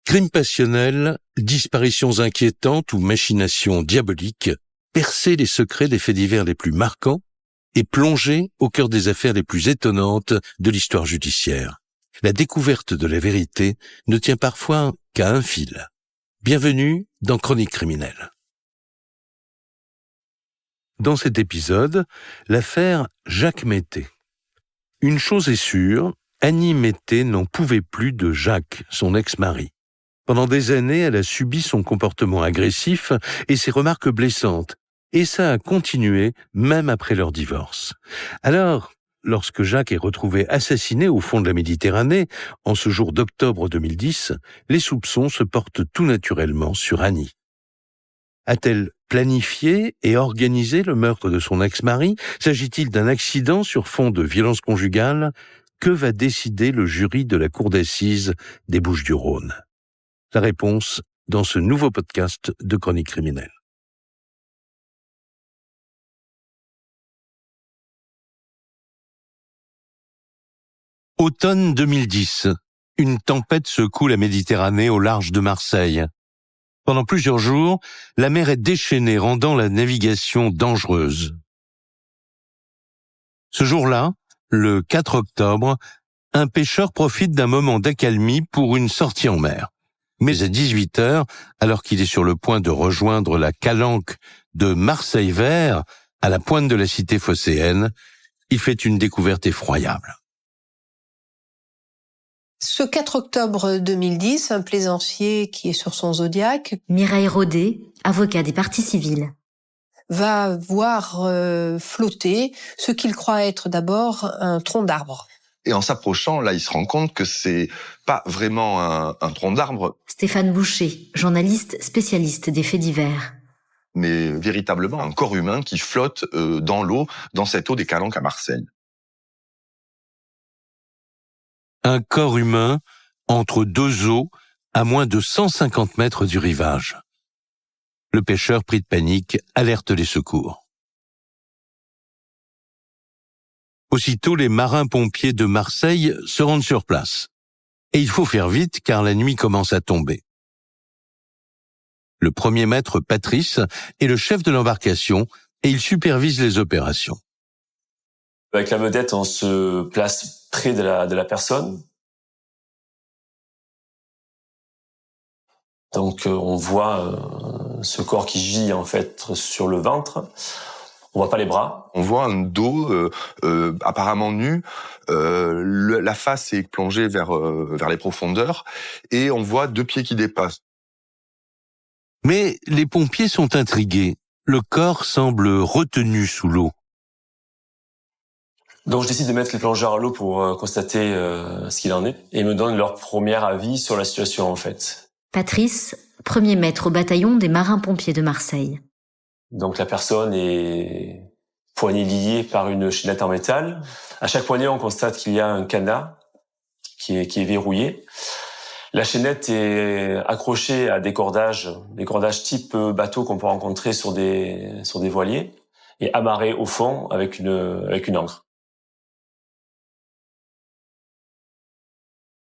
Crimes passionnels, disparitions inquiétantes ou machinations diaboliques, percer les secrets des faits divers les plus marquants et plonger au cœur des affaires les plus étonnantes de l'histoire judiciaire. La découverte de la vérité ne tient parfois qu'à un fil. Bienvenue dans Chroniques criminelles. Dans cet épisode, l'affaire Jacques Mété. Une chose est sûre, Annie Mété n'en pouvait plus de Jacques, son ex-mari. Pendant des années, elle a subi son comportement agressif et ses remarques blessantes, et ça a continué même après leur divorce. Alors, lorsque Jacques est retrouvé assassiné au fond de la Méditerranée, en ce jour d'octobre 2010, les soupçons se portent tout naturellement sur Annie. A-t-elle planifié et organisé le meurtre de son ex-mari? S'agit-il d'un accident sur fond de violence conjugale? Que va décider le jury de la cour d'assises des Bouches-du-Rhône? La réponse dans ce nouveau podcast de Chroniques criminelles. Automne 2010. Une tempête secoue la Méditerranée au large de Marseille. Pendant plusieurs jours, la mer est déchaînée, rendant la navigation dangereuse. Ce jour-là, le 4 octobre, un pêcheur profite d'un moment d'accalmie pour une sortie en mer. Mais à 18h, alors qu'il est sur le point de rejoindre la calanque de Marseille-Vert, à la pointe de la cité phocéenne, il fait une découverte effroyable. Ce 4 octobre 2010, un plaisancier qui est sur son Zodiac, Mireille Rodet, avocat des parties civiles, va voir flotter ce qu'il croit être d'abord un tronc d'arbre. Et en s'approchant, là, il se rend compte que c'est pas vraiment un tronc d'arbre, Stéphane Boucher, journaliste spécialiste des faits divers, mais véritablement un corps humain qui flotte dans l'eau, dans cette eau des Calanques à Marseille. Un corps humain entre deux eaux à moins de 150 mètres du rivage. Le pêcheur, pris de panique, alerte les secours. Aussitôt, les marins-pompiers de Marseille se rendent sur place. Et il faut faire vite car la nuit commence à tomber. Le premier maître, Patrice, est le chef de l'embarcation et il supervise les opérations. Avec la vedette, on se place près de la personne. Donc on voit ce corps qui gît en fait sur le ventre. On voit pas les bras. On voit un dos apparemment nu, la face est plongée vers les profondeurs, et on voit 2 pieds qui dépassent. Mais les pompiers sont intrigués. Le corps semble retenu sous l'eau. Donc je décide de mettre les plongeurs à l'eau pour constater ce qu'il en est, et ils me donnent leur premier avis sur la situation en fait. Patrice, premier maître au bataillon des marins-pompiers de Marseille. Donc la personne est poignée liée par une chaînette en métal. À chaque poignet, on constate qu'il y a un cadenas qui est verrouillé. La chaînette est accrochée à des cordages type bateau qu'on peut rencontrer sur des voiliers, et amarrée au fond avec une ancre.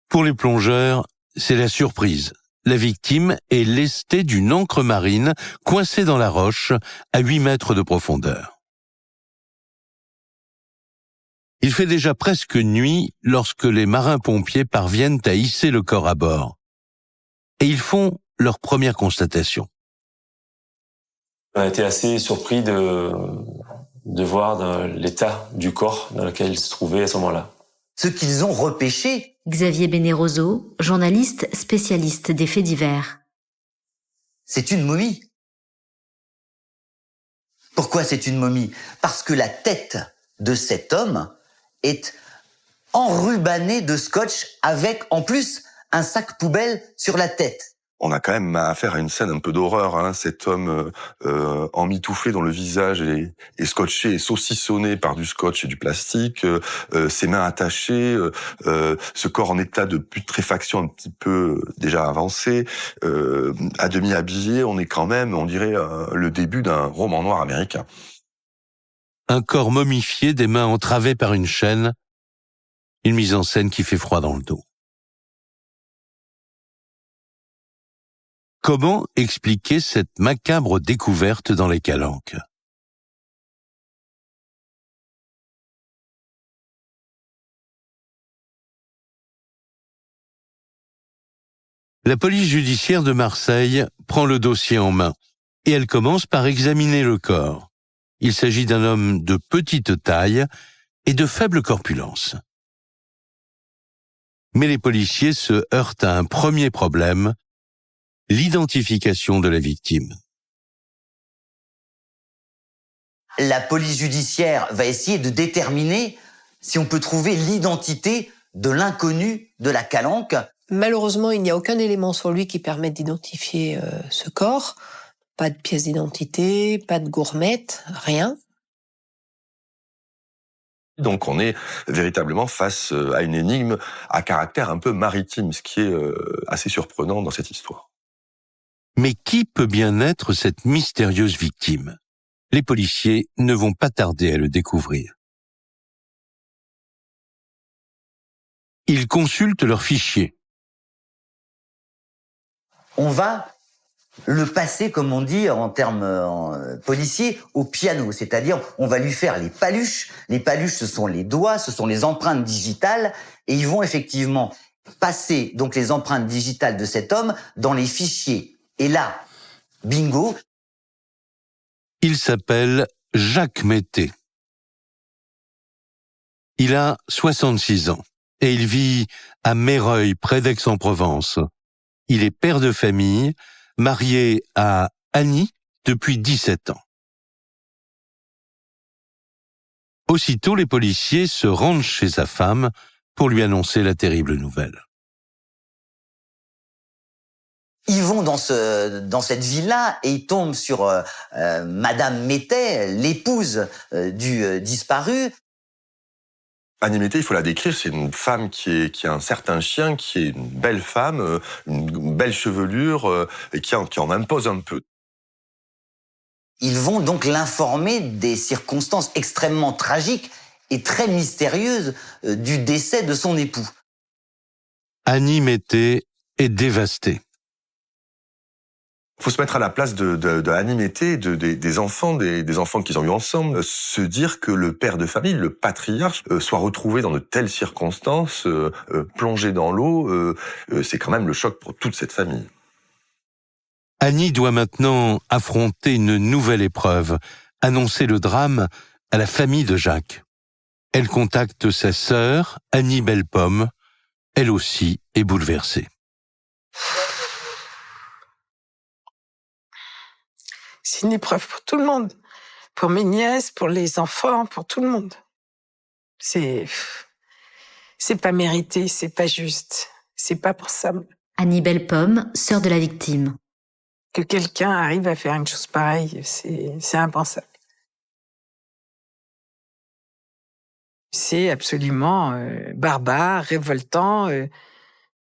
Pour les plongeurs, c'est la surprise. La victime est lestée d'une ancre marine coincée dans la roche à 8 mètres de profondeur. Il fait déjà presque nuit lorsque les marins-pompiers parviennent à hisser le corps à bord. Et ils font leur première constatation. On a été assez surpris de voir l'état du corps dans lequel il se trouvait à ce moment-là. Ce qu'ils ont repêché, Xavier Bénéroso, journaliste spécialiste des faits divers. c'est une momie. Pourquoi c'est une momie? Parce que la tête de cet homme est enrubannée de scotch avec, en plus, un sac poubelle sur la tête. On a quand même affaire à une scène un peu d'horreur, hein. Cet homme emmitouflé dont le visage est scotché et saucissonné par du scotch et du plastique, ses mains attachées, ce corps en état de putréfaction un petit peu déjà avancé, à demi habillé. On est quand même, on dirait, le début d'un roman noir américain. Un corps momifié, des mains entravées par une chaîne, une mise en scène qui fait froid dans le dos. Comment expliquer cette macabre découverte dans les Calanques ? La police judiciaire de Marseille prend le dossier en main et elle commence par examiner le corps. Il s'agit d'un homme de petite taille et de faible corpulence. Mais les policiers se heurtent à un premier problème, l'identification de la victime. La police judiciaire va essayer de déterminer si on peut trouver l'identité de l'inconnu de la Calanque. Malheureusement, il n'y a aucun élément sur lui qui permette d'identifier ce corps. Pas de pièce d'identité, pas de gourmette, rien. Donc on est véritablement face à une énigme à caractère un peu maritime, ce qui est assez surprenant dans cette histoire. Mais qui peut bien être cette mystérieuse victime ? Les policiers ne vont pas tarder à le découvrir. Ils consultent leurs fichiers. On va le passer, comme on dit en termes policiers, au piano. C'est-à-dire, on va lui faire les paluches. Les paluches, ce sont les doigts, ce sont les empreintes digitales. Et ils vont effectivement passer donc les empreintes digitales de cet homme dans les fichiers. Et là, bingo. Il s'appelle Jacques Mété. Il a 66 ans et il vit à Meyreuil, près d'Aix-en-Provence. Il est père de famille, marié à Annie depuis 17 ans. Aussitôt, les policiers se rendent chez sa femme pour lui annoncer la terrible nouvelle. Ils vont dans cette villa et ils tombent sur Madame Mété, l'épouse du disparu. Annie Mété, il faut la décrire, c'est une femme qui a un certain chien, qui est une belle femme, une belle chevelure, et qui en impose un peu. Ils vont donc l'informer des circonstances extrêmement tragiques et très mystérieuses du décès de son époux. Annie Mété est dévastée. Il faut se mettre à la place de Annie Mété, des enfants qu'ils ont eu ensemble, se dire que le père de famille, le patriarche, soit retrouvé dans de telles circonstances, plongé dans l'eau, c'est quand même le choc pour toute cette famille. Annie doit maintenant affronter une nouvelle épreuve, annoncer le drame à la famille de Jacques. Elle contacte sa sœur, Annie Bellepomme. Elle aussi est bouleversée. C'est une épreuve pour tout le monde. Pour mes nièces, pour les enfants, pour tout le monde. C'est pas mérité, c'est pas juste. C'est pas pour ça. Annie Bellepomme, sœur de la victime. Que quelqu'un arrive à faire une chose pareille, c'est impensable. C'est absolument barbare, révoltant,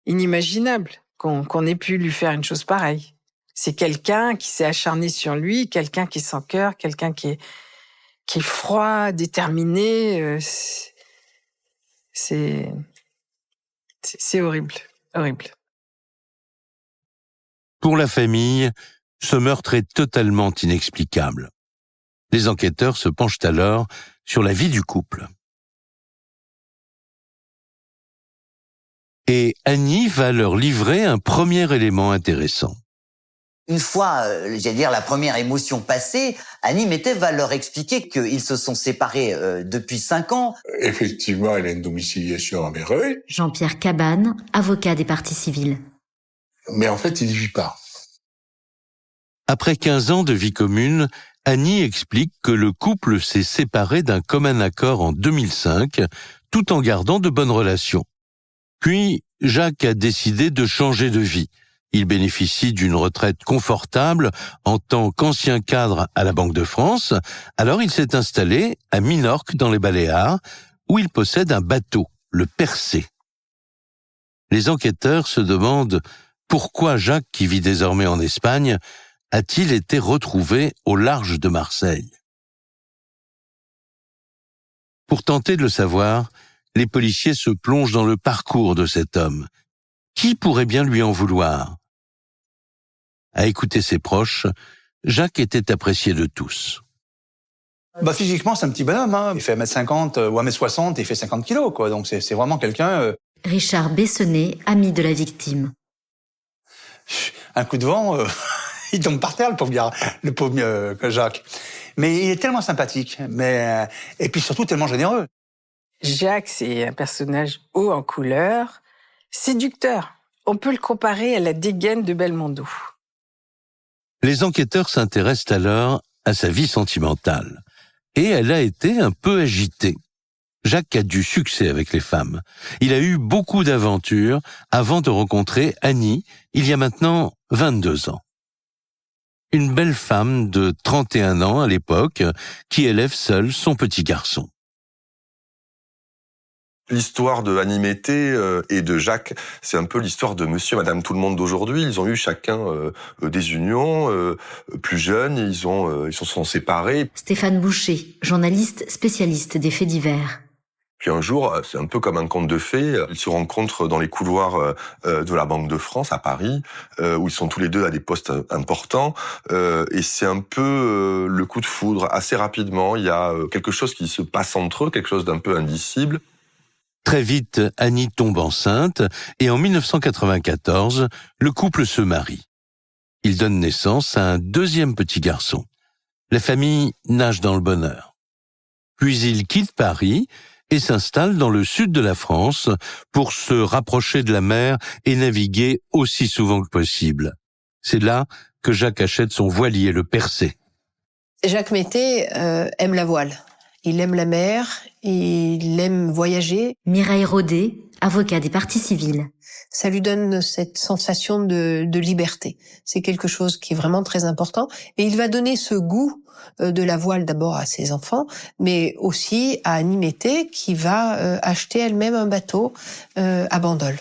inimaginable qu'on ait pu lui faire une chose pareille. C'est quelqu'un qui s'est acharné sur lui, quelqu'un qui est sans cœur, quelqu'un qui est froid, déterminé. C'est horrible, horrible. Pour la famille, ce meurtre est totalement inexplicable. Les enquêteurs se penchent alors sur la vie du couple. Et Annie va leur livrer un premier élément intéressant. Une fois, la première émotion passée, Annie Mété va leur expliquer qu'ils se sont séparés depuis 5 ans. Effectivement, elle a une domiciliation à Meyreuil. Jean-Pierre Cabane, avocat des parties civiles. Mais en fait, il n'y vit pas. Après 15 ans de vie commune, Annie explique que le couple s'est séparé d'un commun accord en 2005, tout en gardant de bonnes relations. Puis, Jacques a décidé de changer de vie. Il bénéficie d'une retraite confortable en tant qu'ancien cadre à la Banque de France. Alors il s'est installé à Minorque dans les Baléares, où il possède un bateau, le Percé. Les enquêteurs se demandent pourquoi Jacques, qui vit désormais en Espagne, a-t-il été retrouvé au large de Marseille. Pour tenter de le savoir, les policiers se plongent dans le parcours de cet homme. Qui pourrait bien lui en vouloir ? À écouter ses proches, Jacques était apprécié de tous. Physiquement, c'est un petit bonhomme, hein. Il fait 1m50 ou 1m60 et il fait 50 kilos, quoi. Donc c'est vraiment quelqu'un... Richard Bessonnet, ami de la victime. Un coup de vent, il tombe par terre, le pauvre Jacques. Mais il est tellement sympathique, et puis surtout tellement généreux. Jacques, c'est un personnage haut en couleur, séducteur. On peut le comparer à la dégaine de Belmondo. Les enquêteurs s'intéressent alors à sa vie sentimentale. Et elle a été un peu agitée. Jacques a du succès avec les femmes. Il a eu beaucoup d'aventures avant de rencontrer Annie, il y a maintenant 22 ans. Une belle femme de 31 ans à l'époque, qui élève seule son petit garçon. L'histoire de Annie Mettet et de Jacques, c'est un peu l'histoire de monsieur et madame tout le monde d'aujourd'hui. Ils ont eu chacun des unions plus jeunes, ils se sont séparés. Stéphane Boucher, journaliste spécialiste des faits divers. Puis un jour, c'est un peu comme un conte de fées, ils se rencontrent dans les couloirs de la Banque de France à Paris, où ils sont tous les deux à des postes importants, et c'est un peu le coup de foudre. Assez rapidement, il y a quelque chose qui se passe entre eux, quelque chose d'un peu indicible. Très vite, Annie tombe enceinte et en 1994, le couple se marie. Il donne naissance à un deuxième petit garçon. La famille nage dans le bonheur. Puis il quitte Paris et s'installe dans le sud de la France pour se rapprocher de la mer et naviguer aussi souvent que possible. C'est là que Jacques achète son voilier, le Percé. Jacques Mettet aime la voile. Il aime la mer, il aime voyager. Mireille Rodet, avocat des parties civiles. Ça lui donne cette sensation de liberté. C'est quelque chose qui est vraiment très important. Et il va donner ce goût de la voile d'abord à ses enfants, mais aussi à Annie Mettet qui va acheter elle-même un bateau à Bandol.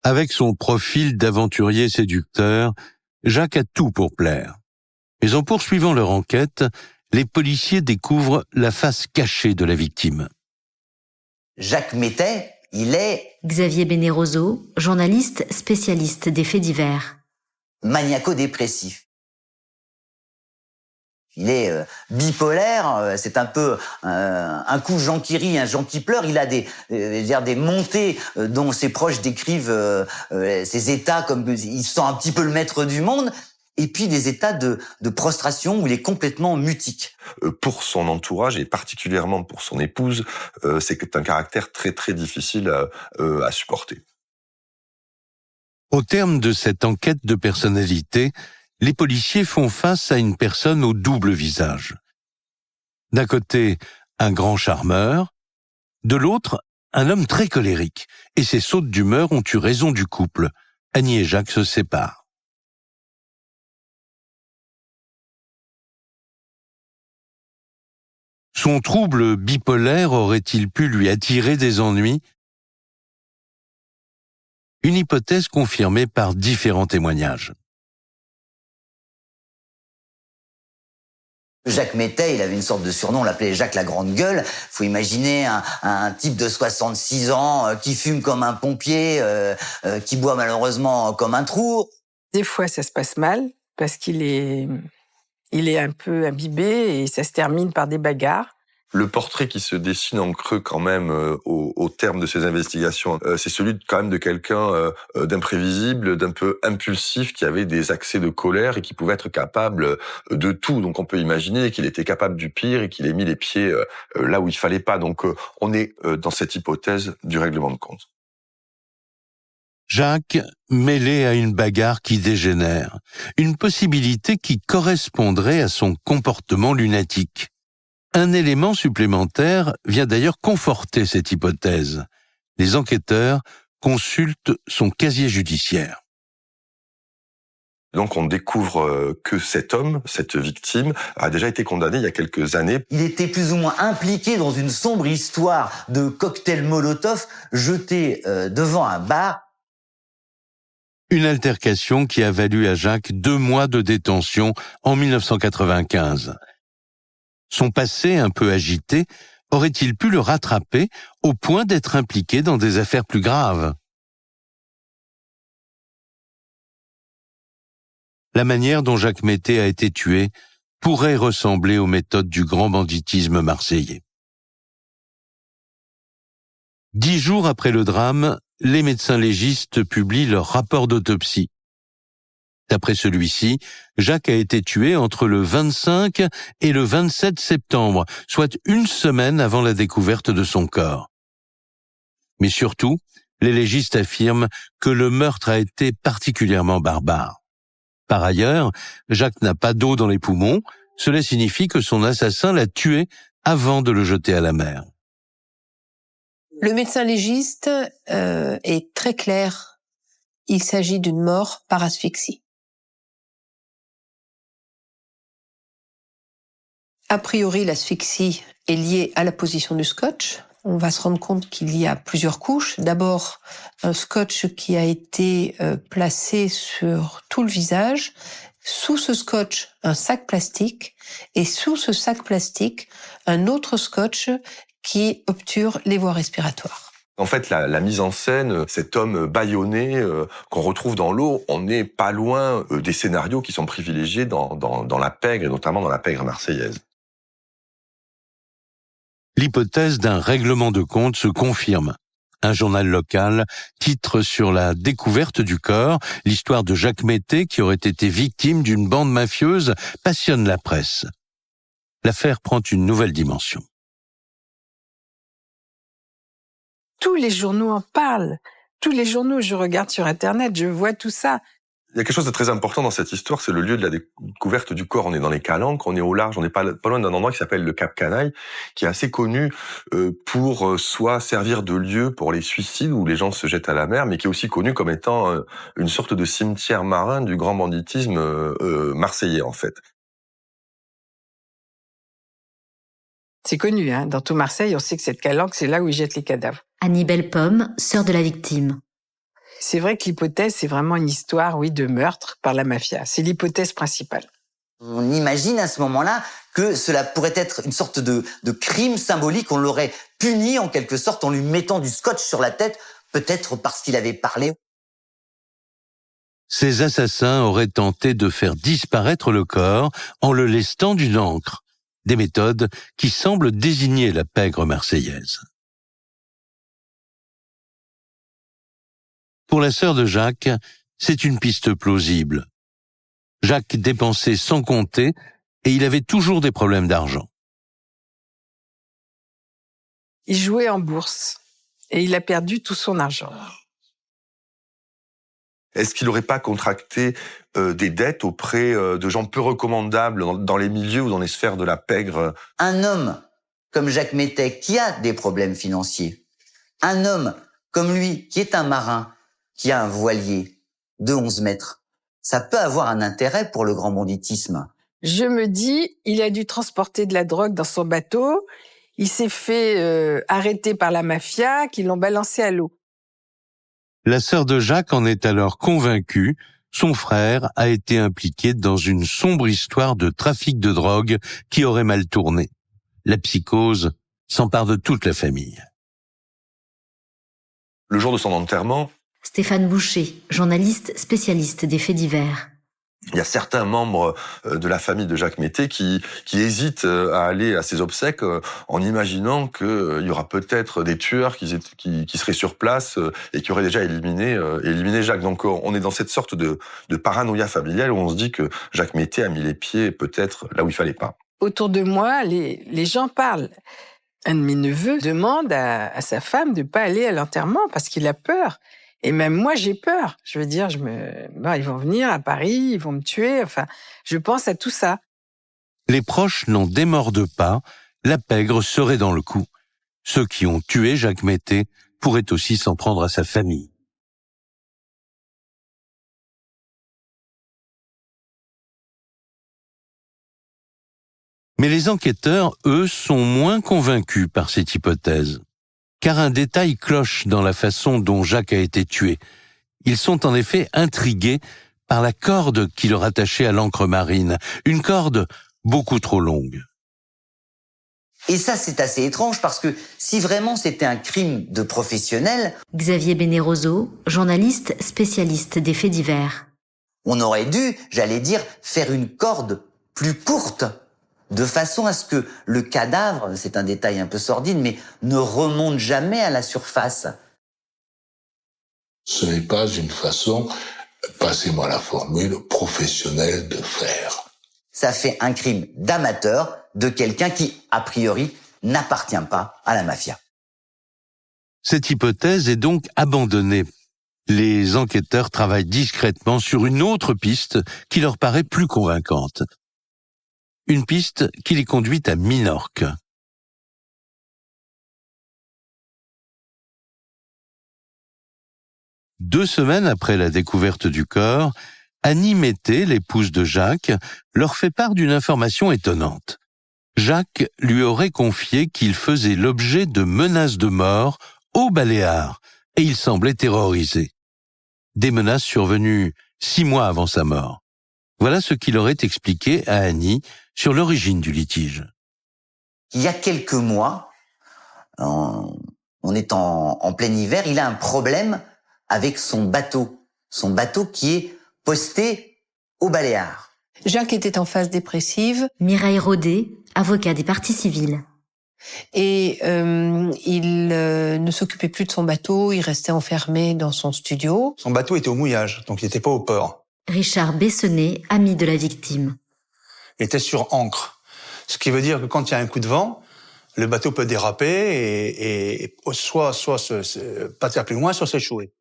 Avec son profil d'aventurier séducteur, Jacques a tout pour plaire. Mais en poursuivant leur enquête, les policiers découvrent la face cachée de la victime. Jacques Mettet, il est Xavier Bénéroso, journaliste spécialiste des faits divers. maniaco-dépressif. Il est bipolaire, c'est un peu un coup Jean qui rit, un Jean qui pleure. Il a des montées dont ses proches décrivent ses états comme il se sent un petit peu le maître du monde, et puis des états de prostration où il est complètement mutique. Pour son entourage et particulièrement pour son épouse, c'est un caractère très très difficile à supporter. Au terme de cette enquête de personnalité, les policiers font face à une personne au double visage. D'un côté, un grand charmeur, de l'autre, un homme très colérique, et ces sautes d'humeur ont eu raison du couple. Annie et Jacques se séparent. Son trouble bipolaire aurait-il pu lui attirer des ennuis ? Une hypothèse confirmée par différents témoignages. Jacques Mettet, il avait une sorte de surnom, on l'appelait Jacques la Grande Gueule. Faut imaginer un type de 66 ans qui fume comme un pompier, qui boit malheureusement comme un trou. Des fois, ça se passe mal parce qu'il est un peu imbibé et ça se termine par des bagarres. Le portrait qui se dessine en creux quand même au terme de ces investigations, c'est celui quand même de quelqu'un d'imprévisible, d'un peu impulsif, qui avait des accès de colère et qui pouvait être capable de tout. Donc on peut imaginer qu'il était capable du pire et qu'il ait mis les pieds là où il fallait pas. Donc on est dans cette hypothèse du règlement de compte. Jacques, mêlé à une bagarre qui dégénère, une possibilité qui correspondrait à son comportement lunatique. Un élément supplémentaire vient d'ailleurs conforter cette hypothèse. Les enquêteurs consultent son casier judiciaire. Donc on découvre que cet homme, cette victime, a déjà été condamné il y a quelques années. Il était plus ou moins impliqué dans une sombre histoire de cocktail Molotov jeté devant un bar. Une altercation qui a valu à Jacques 2 mois de détention en 1995. Son passé un peu agité aurait-il pu le rattraper au point d'être impliqué dans des affaires plus graves? La manière dont Jacques Mété a été tué pourrait ressembler aux méthodes du grand banditisme marseillais. 10 jours après le drame, les médecins légistes publient leur rapport d'autopsie. D'après celui-ci, Jacques a été tué entre le 25 et le 27 septembre, soit une semaine avant la découverte de son corps. Mais surtout, les légistes affirment que le meurtre a été particulièrement barbare. Par ailleurs, Jacques n'a pas d'eau dans les poumons, cela signifie que son assassin l'a tué avant de le jeter à la mer. Le médecin légiste est très clair. Il s'agit d'une mort par asphyxie. A priori, l'asphyxie est liée à la position du scotch. On va se rendre compte qu'il y a plusieurs couches. D'abord, un scotch qui a été placé sur tout le visage. Sous ce scotch, un sac plastique. Et sous ce sac plastique, un autre scotch qui obture les voies respiratoires. En fait, la mise en scène, cet homme bâillonné qu'on retrouve dans l'eau, on n'est pas loin des scénarios qui sont privilégiés dans la pègre, et notamment dans la pègre marseillaise. L'hypothèse d'un règlement de compte se confirme. Un journal local titre sur la découverte du corps, l'histoire de Jacques Mété qui aurait été victime d'une bande mafieuse passionne la presse. L'affaire prend une nouvelle dimension. Tous les journaux en parlent. Tous les journaux, je regarde sur Internet, je vois tout ça. Il y a quelque chose de très important dans cette histoire, c'est le lieu de la découverte du corps. On est dans les Calanques, on est au large, on n'est pas loin d'un endroit qui s'appelle le Cap Canaille, qui est assez connu pour soit servir de lieu pour les suicides où les gens se jettent à la mer, mais qui est aussi connu comme étant une sorte de cimetière marin du grand banditisme marseillais en fait. C'est connu, hein. Dans tout Marseille, on sait que cette calanque, c'est là où ils jettent les cadavres. Annie Bellepomme, sœur de la victime. C'est vrai que l'hypothèse, c'est vraiment une histoire, oui, de meurtre par la mafia. C'est l'hypothèse principale. On imagine à ce moment-là que cela pourrait être une sorte de crime symbolique. On l'aurait puni en quelque sorte en lui mettant du scotch sur la tête, peut-être parce qu'il avait parlé. Ces assassins auraient tenté de faire disparaître le corps en le lestant d'une encre. Des méthodes qui semblent désigner la pègre marseillaise. Pour la sœur de Jacques, c'est une piste plausible. Jacques dépensait sans compter et il avait toujours des problèmes d'argent. Il jouait en bourse et il a perdu tout son argent. Est-ce qu'il n'aurait pas contracté des dettes auprès de gens peu recommandables dans les milieux ou dans les sphères de la pègre? Un homme comme Jacques Mété qui a des problèmes financiers, un homme comme lui qui est un marin, qui a un voilier de 11 mètres, ça peut avoir un intérêt pour le grand banditisme. Je me dis, il a dû transporter de la drogue dans son bateau, il s'est fait arrêter par la mafia, qui l'ont balancé à l'eau. La sœur de Jacques en est alors convaincue, son frère a été impliqué dans une sombre histoire de trafic de drogue qui aurait mal tourné. La psychose s'empare de toute la famille. Le jour de son enterrement, Stéphane Boucher, journaliste spécialiste des faits divers. il y a certains membres de la famille de Jacques Mété qui hésitent à aller à ses obsèques en imaginant qu'il y aura peut-être des tueurs qui seraient sur place et qui auraient déjà éliminé Jacques. Donc on est dans cette sorte de paranoïa familiale où on se dit que Jacques Mété a mis les pieds peut-être là où il fallait pas. Autour de moi, les gens parlent. Un de mes neveux demande à sa femme de ne pas aller à l'enterrement parce qu'il a peur. Et même moi, j'ai peur. Je veux dire, ils vont venir à Paris, ils vont me tuer. Enfin, je pense à tout ça. Les proches n'en démordent pas, la pègre serait dans le coup. Ceux qui ont tué Jacques Mété pourraient aussi s'en prendre à sa famille. Mais les enquêteurs, eux, sont moins convaincus par cette hypothèse. Car un détail cloche dans la façon dont Jacques a été tué. Ils sont en effet intrigués par la corde qui le rattachait à l'ancre marine, une corde beaucoup trop longue. Et ça, c'est assez étrange parce que si vraiment c'était un crime de professionnel, Xavier Bénéroso, journaliste spécialiste des faits divers. on aurait dû, j'allais dire, faire une corde plus courte, de façon à ce que le cadavre, c'est un détail un peu sordide, mais ne remonte jamais à la surface. Ce n'est pas une façon, passez-moi la formule, professionnelle de faire. Ça fait un crime d'amateur de quelqu'un qui, a priori, n'appartient pas à la mafia. Cette hypothèse est donc abandonnée. Les enquêteurs travaillent discrètement sur une autre piste qui leur paraît plus convaincante. Une piste qui les conduit à Minorque. Deux semaines après la découverte du corps, Annie Metté, l'épouse de Jacques, leur fait part d'une information étonnante. Jacques lui aurait confié qu'il faisait l'objet de menaces de mort aux Baléares et il semblait terrorisé. Des menaces survenues 6 mois avant sa mort. Voilà ce qu'il aurait expliqué à Annie sur l'origine du litige. Il y a quelques mois, on est en plein hiver, il a un problème avec son bateau qui est posté aux Baléares. Jacques était en phase dépressive Mireille Rodet, avocat des parties civiles. et il ne s'occupait plus de son bateau, il restait enfermé dans son studio. Son bateau était au mouillage, donc il n'était pas au port. Richard Bessonnet, ami de la victime. Il était sur ancre. Ce qui veut dire que quand il y a un coup de vent, le bateau peut déraper et soit partir plus loin, soit s'échouer.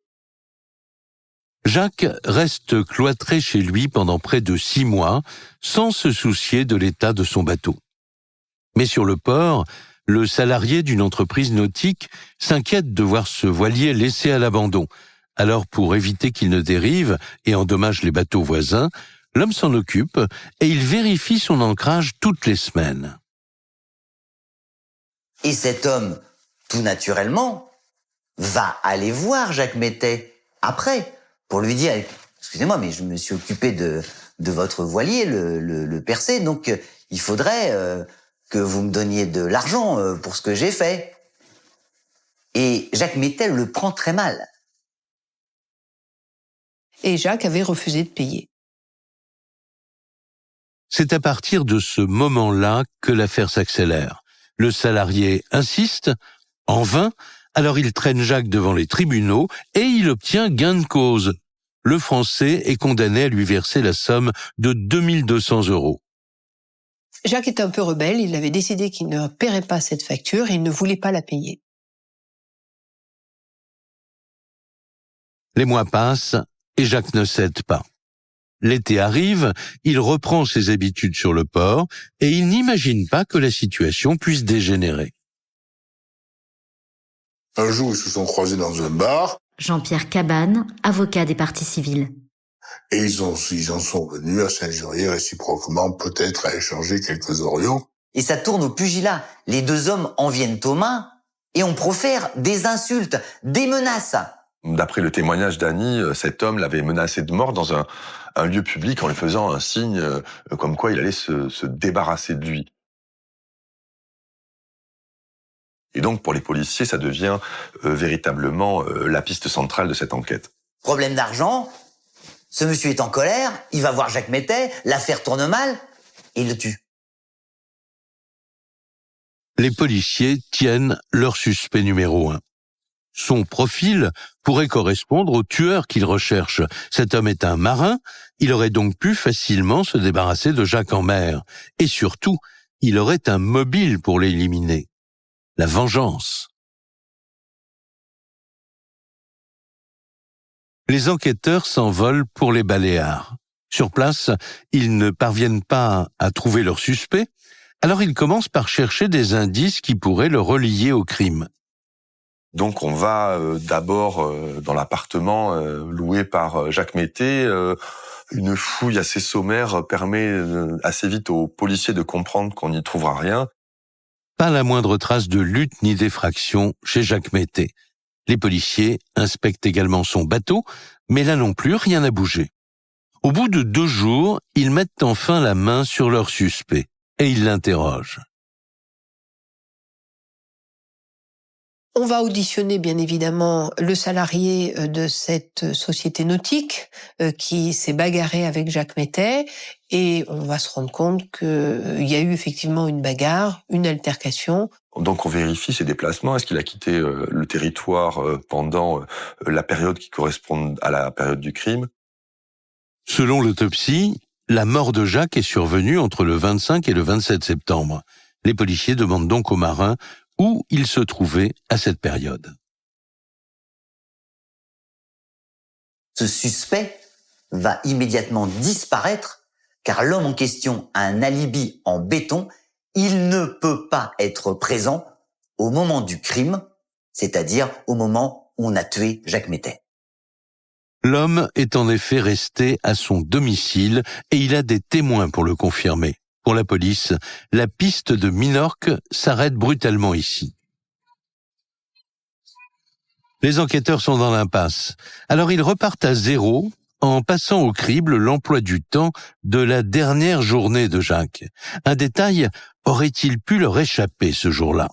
Jacques reste cloîtré chez lui pendant près de 6 mois, sans se soucier de l'état de son bateau. Mais sur le port, le salarié d'une entreprise nautique s'inquiète de voir ce voilier laissé à l'abandon. Alors, pour éviter qu'il ne dérive et endommage les bateaux voisins, l'homme s'en occupe et il vérifie son ancrage toutes les semaines. Et cet homme, tout naturellement, va aller voir Jacques Mettet après, pour lui dire « Excusez-moi, mais je me suis occupé de votre voilier, le Percé, donc il faudrait que vous me donniez de l'argent pour ce que j'ai fait. » Et Jacques Mettet le prend très mal. Et Jacques avait refusé de payer. C'est à partir de ce moment-là que l'affaire s'accélère. Le salarié insiste, en vain, alors il traîne Jacques devant les tribunaux et il obtient gain de cause. Le Français est condamné à lui verser la somme de 2200 €. Jacques était un peu rebelle, il avait décidé qu'il ne paierait pas cette facture et il ne voulait pas la payer. Les mois passent et Jacques ne cède pas. L'été arrive, il reprend ses habitudes sur le port et il n'imagine pas que la situation puisse dégénérer. Un jour, ils se sont croisés dans un bar Jean-Pierre Cabane, avocat des parties civiles. et ils en sont venus à s'injurier réciproquement, peut-être à échanger quelques orions. Et ça tourne au pugilat. Les deux hommes en viennent aux mains et on profère des insultes, des menaces. D'après le témoignage d'Annie, cet homme l'avait menacé de mort dans un lieu public en lui faisant un signe comme quoi il allait se débarrasser de lui. Et donc, pour les policiers, ça devient véritablement la piste centrale de cette enquête. Problème d'argent, ce monsieur est en colère, il va voir Jacques Mettet, l'affaire tourne mal et il le tue. Les policiers tiennent leur suspect numéro 1. Son profil pourrait correspondre au tueur qu'ils recherchent. Cet homme est un marin, il aurait donc pu facilement se débarrasser de Jacques en mer. Et surtout, il aurait un mobile pour l'éliminer. La vengeance. Les enquêteurs s'envolent pour les Baléares. Sur place, ils ne parviennent pas à trouver leur suspect, alors ils commencent par chercher des indices qui pourraient le relier au crime. Donc on va d'abord dans l'appartement loué par Jacques Mettet. Une fouille assez sommaire permet assez vite aux policiers de comprendre qu'on n'y trouvera rien. Pas la moindre trace de lutte ni d'effraction chez Jacques Mettet. Les policiers inspectent également son bateau, mais là non plus, rien n'a bougé. Au bout de 2 jours, ils mettent enfin la main sur leur suspect et ils l'interrogent. On va auditionner bien évidemment le salarié de cette société nautique qui s'est bagarré avec Jacques Mettet et on va se rendre compte qu'il y a eu effectivement une bagarre, une altercation. Donc on vérifie ses déplacements. Est-ce qu'il a quitté le territoire pendant la période qui correspond à la période du crime? Selon l'autopsie, la mort de Jacques est survenue entre le 25 et le 27 septembre. Les policiers demandent donc aux marins où il se trouvait à cette période. Ce suspect va immédiatement disparaître car l'homme en question a un alibi en béton. Il ne peut pas être présent au moment du crime, c'est-à-dire au moment où on a tué Jacques Mettet. L'homme est en effet resté à son domicile et il a des témoins pour le confirmer. Pour la police, la piste de Minorque s'arrête brutalement ici. Les enquêteurs sont dans l'impasse. Alors ils repartent à zéro en passant au crible l'emploi du temps de la dernière journée de Jacques. Un détail aurait-il pu leur échapper ce jour-là?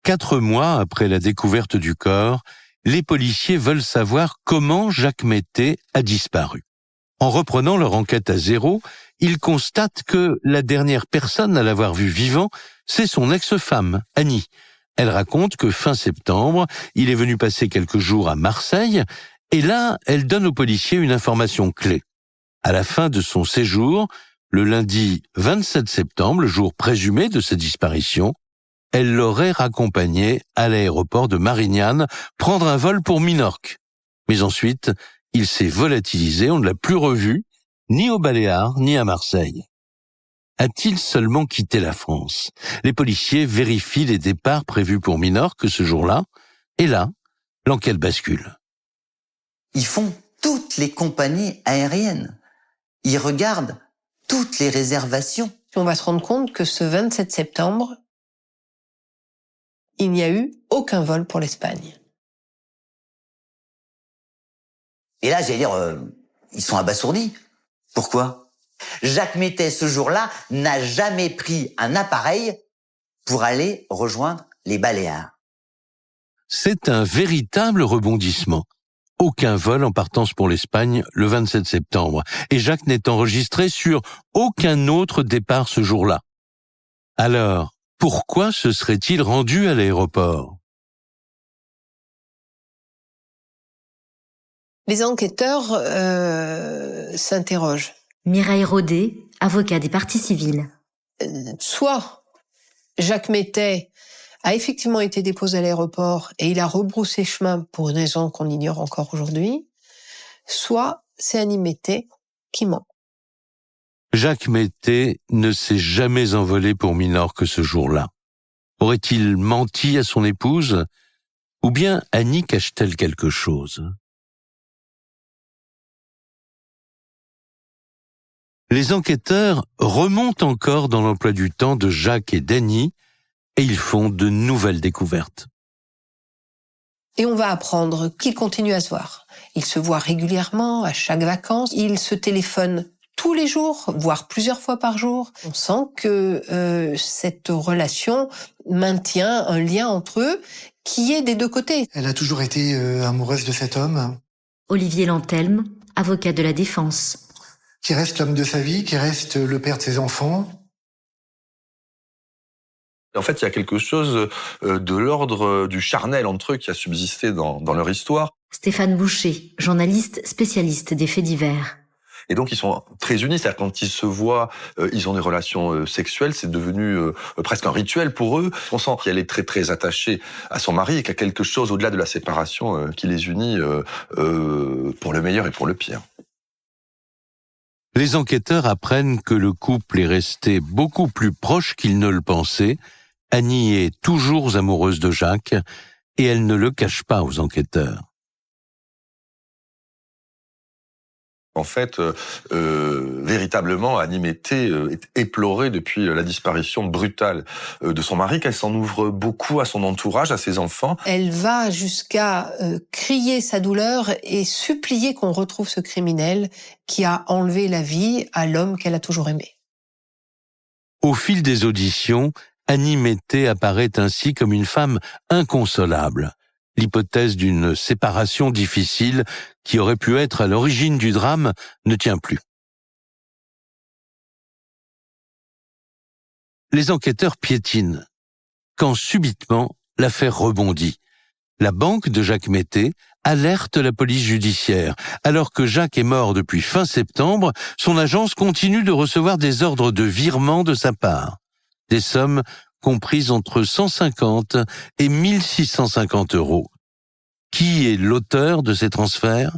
« 4 mois après la découverte du corps, les policiers veulent savoir comment Jacques Mettet a disparu. En reprenant leur enquête à zéro, ils constatent que la dernière personne à l'avoir vu vivant, c'est son ex-femme, Annie. Elle raconte que fin septembre, il est venu passer quelques jours à Marseille, et là, elle donne aux policiers une information clé. À la fin de son séjour, le lundi 27 septembre, le jour présumé de sa disparition, elle l'aurait raccompagné à l'aéroport de Marignane prendre un vol pour Minorque. Mais ensuite, il s'est volatilisé, on ne l'a plus revu, ni aux Baléares, ni à Marseille. A-t-il seulement quitté la France? Les policiers vérifient les départs prévus pour Minorque ce jour-là, et là, l'enquête bascule. Ils font toutes les compagnies aériennes. Ils regardent toutes les réservations. On va se rendre compte que ce 27 septembre, il n'y a eu aucun vol pour l'Espagne. Et là, j'allais dire, ils sont abasourdis. Pourquoi? Jacques Mettet, ce jour-là, n'a jamais pris un appareil pour aller rejoindre les Baléares. C'est un véritable rebondissement. Aucun vol en partance pour l'Espagne le 27 septembre, et Jacques n'est enregistré sur aucun autre départ ce jour-là. Alors, pourquoi se serait-il rendu à l'aéroport? Les enquêteurs s'interrogent. Mireille Rodet, avocat des parties civiles. Soit Jacques Mettet a effectivement été déposé à l'aéroport et il a rebroussé chemin pour une raison qu'on ignore encore aujourd'hui, soit c'est Annie Mettet qui ment. Jacques Mettet ne s'est jamais envolé pour Minorque ce jour-là. Aurait-il menti à son épouse? Ou bien Annie cache-t-elle quelque chose? Les enquêteurs remontent encore dans l'emploi du temps de Jacques et d'Annie et ils font de nouvelles découvertes. Et on va apprendre qu'ils continuent à se voir. Ils se voient régulièrement, à chaque vacances. Ils se téléphonent tous les jours, voire plusieurs fois par jour. On sent que cette relation maintient un lien entre eux qui est des deux côtés. Elle a toujours été amoureuse de cet homme. Olivier Lantelme, avocat de la défense. Qui reste l'homme de sa vie, qui reste le père de ses enfants. En fait, il y a quelque chose de l'ordre du charnel entre eux qui a subsisté dans leur histoire. Stéphane Boucher, journaliste spécialiste des faits divers. Et donc, ils sont très unis. C'est-à-dire, quand ils se voient, ils ont des relations sexuelles. C'est devenu presque un rituel pour eux. On sent qu'elle est très, très attachée à son mari et qu'il y a quelque chose au-delà de la séparation qui les unit pour le meilleur et pour le pire. Les enquêteurs apprennent que le couple est resté beaucoup plus proche qu'ils ne le pensaient. Annie est toujours amoureuse de Jacques et elle ne le cache pas aux enquêteurs. En fait, véritablement, Annie Mettet est éplorée depuis la disparition brutale de son mari, qu'elle s'en ouvre beaucoup à son entourage, à ses enfants. Elle va jusqu'à crier sa douleur et supplier qu'on retrouve ce criminel qui a enlevé la vie à l'homme qu'elle a toujours aimé. Au fil des auditions, Annie Mettet apparaît ainsi comme une femme inconsolable. L'hypothèse d'une séparation difficile qui aurait pu être à l'origine du drame ne tient plus. Les enquêteurs piétinent, quand subitement l'affaire rebondit. La banque de Jacques Mettet alerte la police judiciaire. Alors que Jacques est mort depuis fin septembre, son agence continue de recevoir des ordres de virement de sa part. Des sommes comprises entre 150 et 1650 euros. Qui est l'auteur de ces transferts ?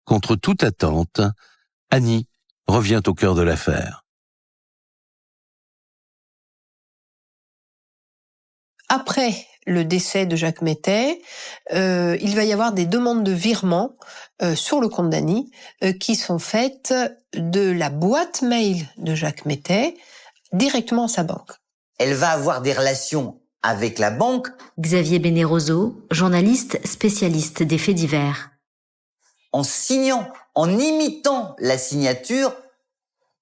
Contre toute attente, Annie revient au cœur de l'affaire. Après le décès de Jacques Mettet, il va y avoir des demandes de virement sur le compte d'Annie qui sont faites de la boîte mail de Jacques Mettet directement à sa banque. Elle va avoir des relations avec la banque. Xavier Bénéroso, journaliste spécialiste des faits divers. En signant, en imitant la signature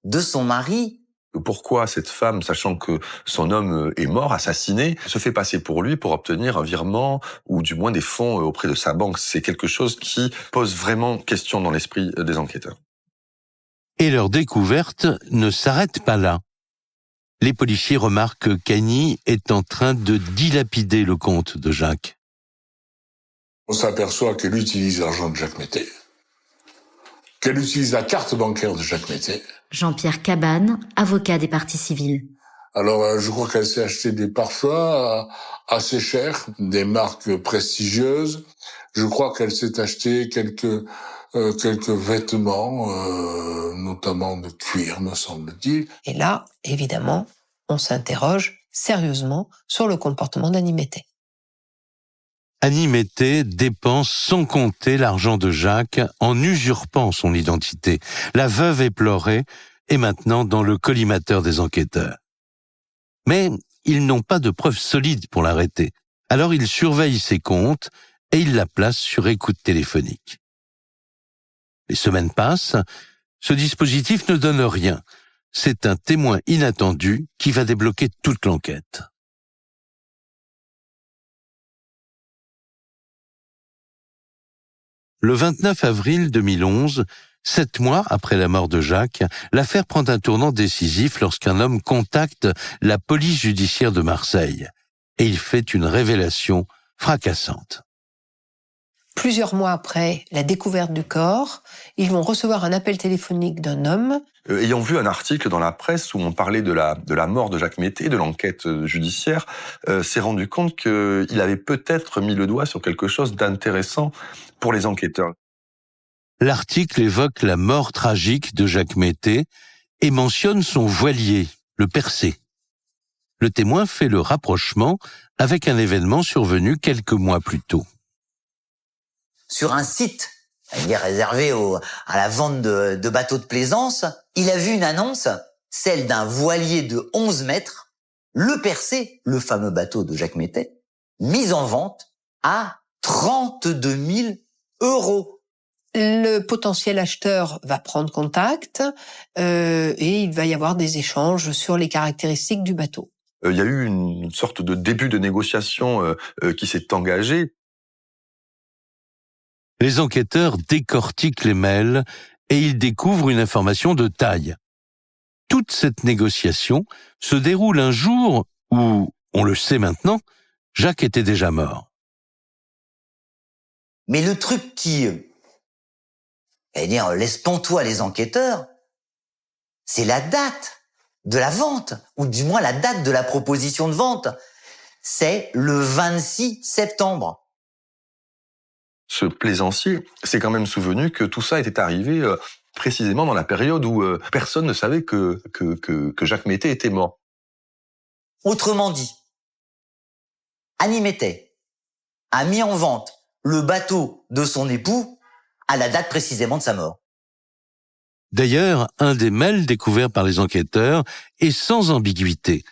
de son mari. Pourquoi cette femme, sachant que son homme est mort, assassiné, se fait passer pour lui pour obtenir un virement ou du moins des fonds auprès de sa banque ? C'est quelque chose qui pose vraiment question dans l'esprit des enquêteurs. Et leur découverte ne s'arrête pas là. Les policiers remarquent qu'Annie est en train de dilapider le compte de Jacques. On s'aperçoit qu'elle utilise l'argent de Jacques Mettet, qu'elle utilise la carte bancaire de Jacques Mettet. Jean-Pierre Cabane, avocat des parties civiles. Alors, je crois qu'elle s'est acheté des parfums assez chers, des marques prestigieuses. Je crois qu'elle s'est acheté quelques vêtements, notamment de cuir, me semble-t-il. Et là, évidemment, on s'interroge sérieusement sur le comportement d'Annie Mettet. Annie Mettet dépense sans compter l'argent de Jacques en usurpant son identité. La veuve éplorée est maintenant dans le collimateur des enquêteurs. Mais ils n'ont pas de preuves solides pour l'arrêter. Alors ils surveillent ses comptes et ils la placent sur écoute téléphonique. Les semaines passent, ce dispositif ne donne rien. C'est un témoin inattendu qui va débloquer toute l'enquête. Le 29 avril 2011, 7 mois après la mort de Jacques, l'affaire prend un tournant décisif lorsqu'un homme contacte la police judiciaire de Marseille. Et il fait une révélation fracassante. Plusieurs mois après la découverte du corps, ils vont recevoir un appel téléphonique d'un homme. Ayant vu un article dans la presse où on parlait de la mort de Jacques Mettet, de l'enquête judiciaire, s'est rendu compte qu'il avait peut-être mis le doigt sur quelque chose d'intéressant pour les enquêteurs. L'article évoque la mort tragique de Jacques Mettet et mentionne son voilier, le Percé. Le témoin fait le rapprochement avec un événement survenu quelques mois plus tôt. Sur un site, il est réservé à la vente de bateaux de plaisance, il a vu une annonce, celle d'un voilier de 11 mètres, le Percé, le fameux bateau de Jacques Mettet, mis en vente à 32 000 euros. Le potentiel acheteur va prendre contact et il va y avoir des échanges sur les caractéristiques du bateau. Il y a eu une sorte de début de négociation qui s'est engagé. Les enquêteurs décortiquent les mails et ils découvrent une information de taille. Toute cette négociation se déroule un jour où, on le sait maintenant, Jacques était déjà mort. Mais le truc qui, laisse pantois les enquêteurs, c'est la date de la vente, ou du moins la date de la proposition de vente. C'est le 26 septembre. Ce plaisancier s'est quand même souvenu que tout ça était arrivé précisément dans la période où personne ne savait que Jacques Mettet était mort. Autrement dit, Annie Mettet a mis en vente le bateau de son époux à la date précisément de sa mort. D'ailleurs, un des mails découverts par les enquêteurs est sans ambiguïté.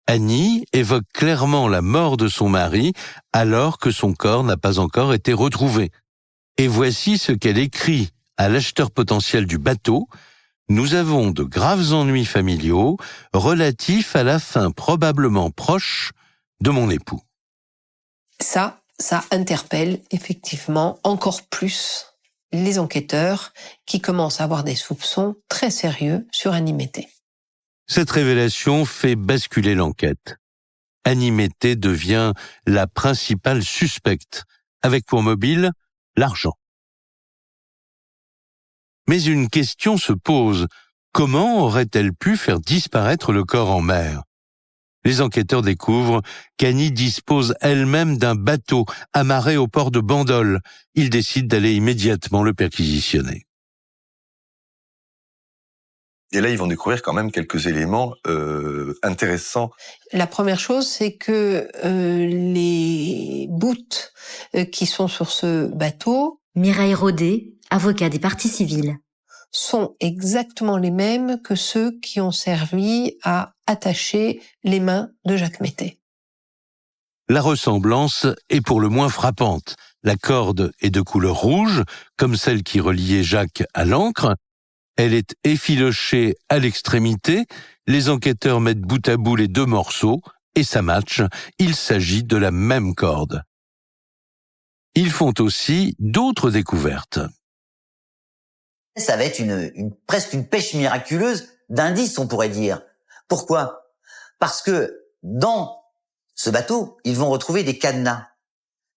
Annie évoque clairement la mort de son mari alors que son corps n'a pas encore été retrouvé. Et voici ce qu'elle écrit à l'acheteur potentiel du bateau, Nous avons de graves ennuis familiaux relatifs à la fin probablement proche de mon époux. Ça interpelle effectivement encore plus les enquêteurs qui commencent à avoir des soupçons très sérieux sur Annie Mettet. Cette révélation fait basculer l'enquête. Annie Mettet devient la principale suspecte, avec pour mobile l'argent. Mais une question se pose. Comment aurait-elle pu faire disparaître le corps en mer ? Les enquêteurs découvrent qu'Annie dispose elle-même d'un bateau amarré au port de Bandol. Ils décident d'aller immédiatement le perquisitionner. Et là, ils vont découvrir quand même quelques éléments intéressants. La première chose, c'est que les bouts qui sont sur ce bateau... Mireille Rodet, avocat des parties civiles. ...sont exactement les mêmes que ceux qui ont servi à attacher les mains de Jacques Mettet. La ressemblance est pour le moins frappante. La corde est de couleur rouge, comme celle qui reliait Jacques à l'ancre. Elle est effilochée à l'extrémité. Les enquêteurs mettent bout à bout les deux morceaux et ça matche. Il s'agit de la même corde. Ils font aussi d'autres découvertes. Ça va être presque une pêche miraculeuse d'indices, on pourrait dire. Pourquoi ? Parce que dans ce bateau, ils vont retrouver des cadenas.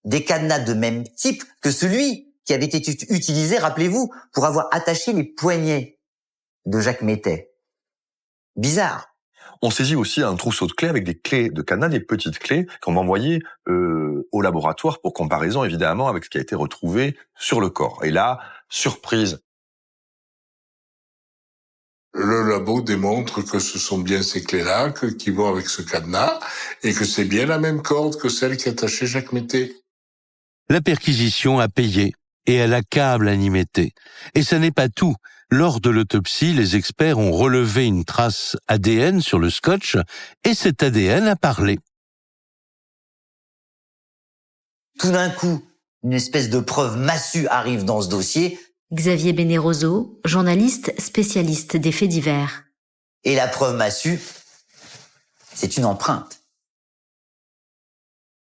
Des cadenas de même type que celui qui avait été utilisé, rappelez-vous, pour avoir attaché les poignets de Jacques Mettet. Bizarre. On saisit aussi un trousseau de clés avec des clés de cadenas, des petites clés qu'on va envoyer au laboratoire pour comparaison, évidemment, avec ce qui a été retrouvé sur le corps. Et là, surprise. Le labo démontre que ce sont bien ces clés-là qui vont avec ce cadenas et que c'est bien la même corde que celle qui attachait Jacques Mettet. La perquisition a payé et elle accable Annie Mettet. Et ça n'est pas tout. Lors de l'autopsie, les experts ont relevé une trace ADN sur le scotch et cet ADN a parlé. Tout d'un coup, une espèce de preuve massue arrive dans ce dossier. Xavier Bénéroso, journaliste spécialiste des faits divers. Et la preuve massue, c'est une empreinte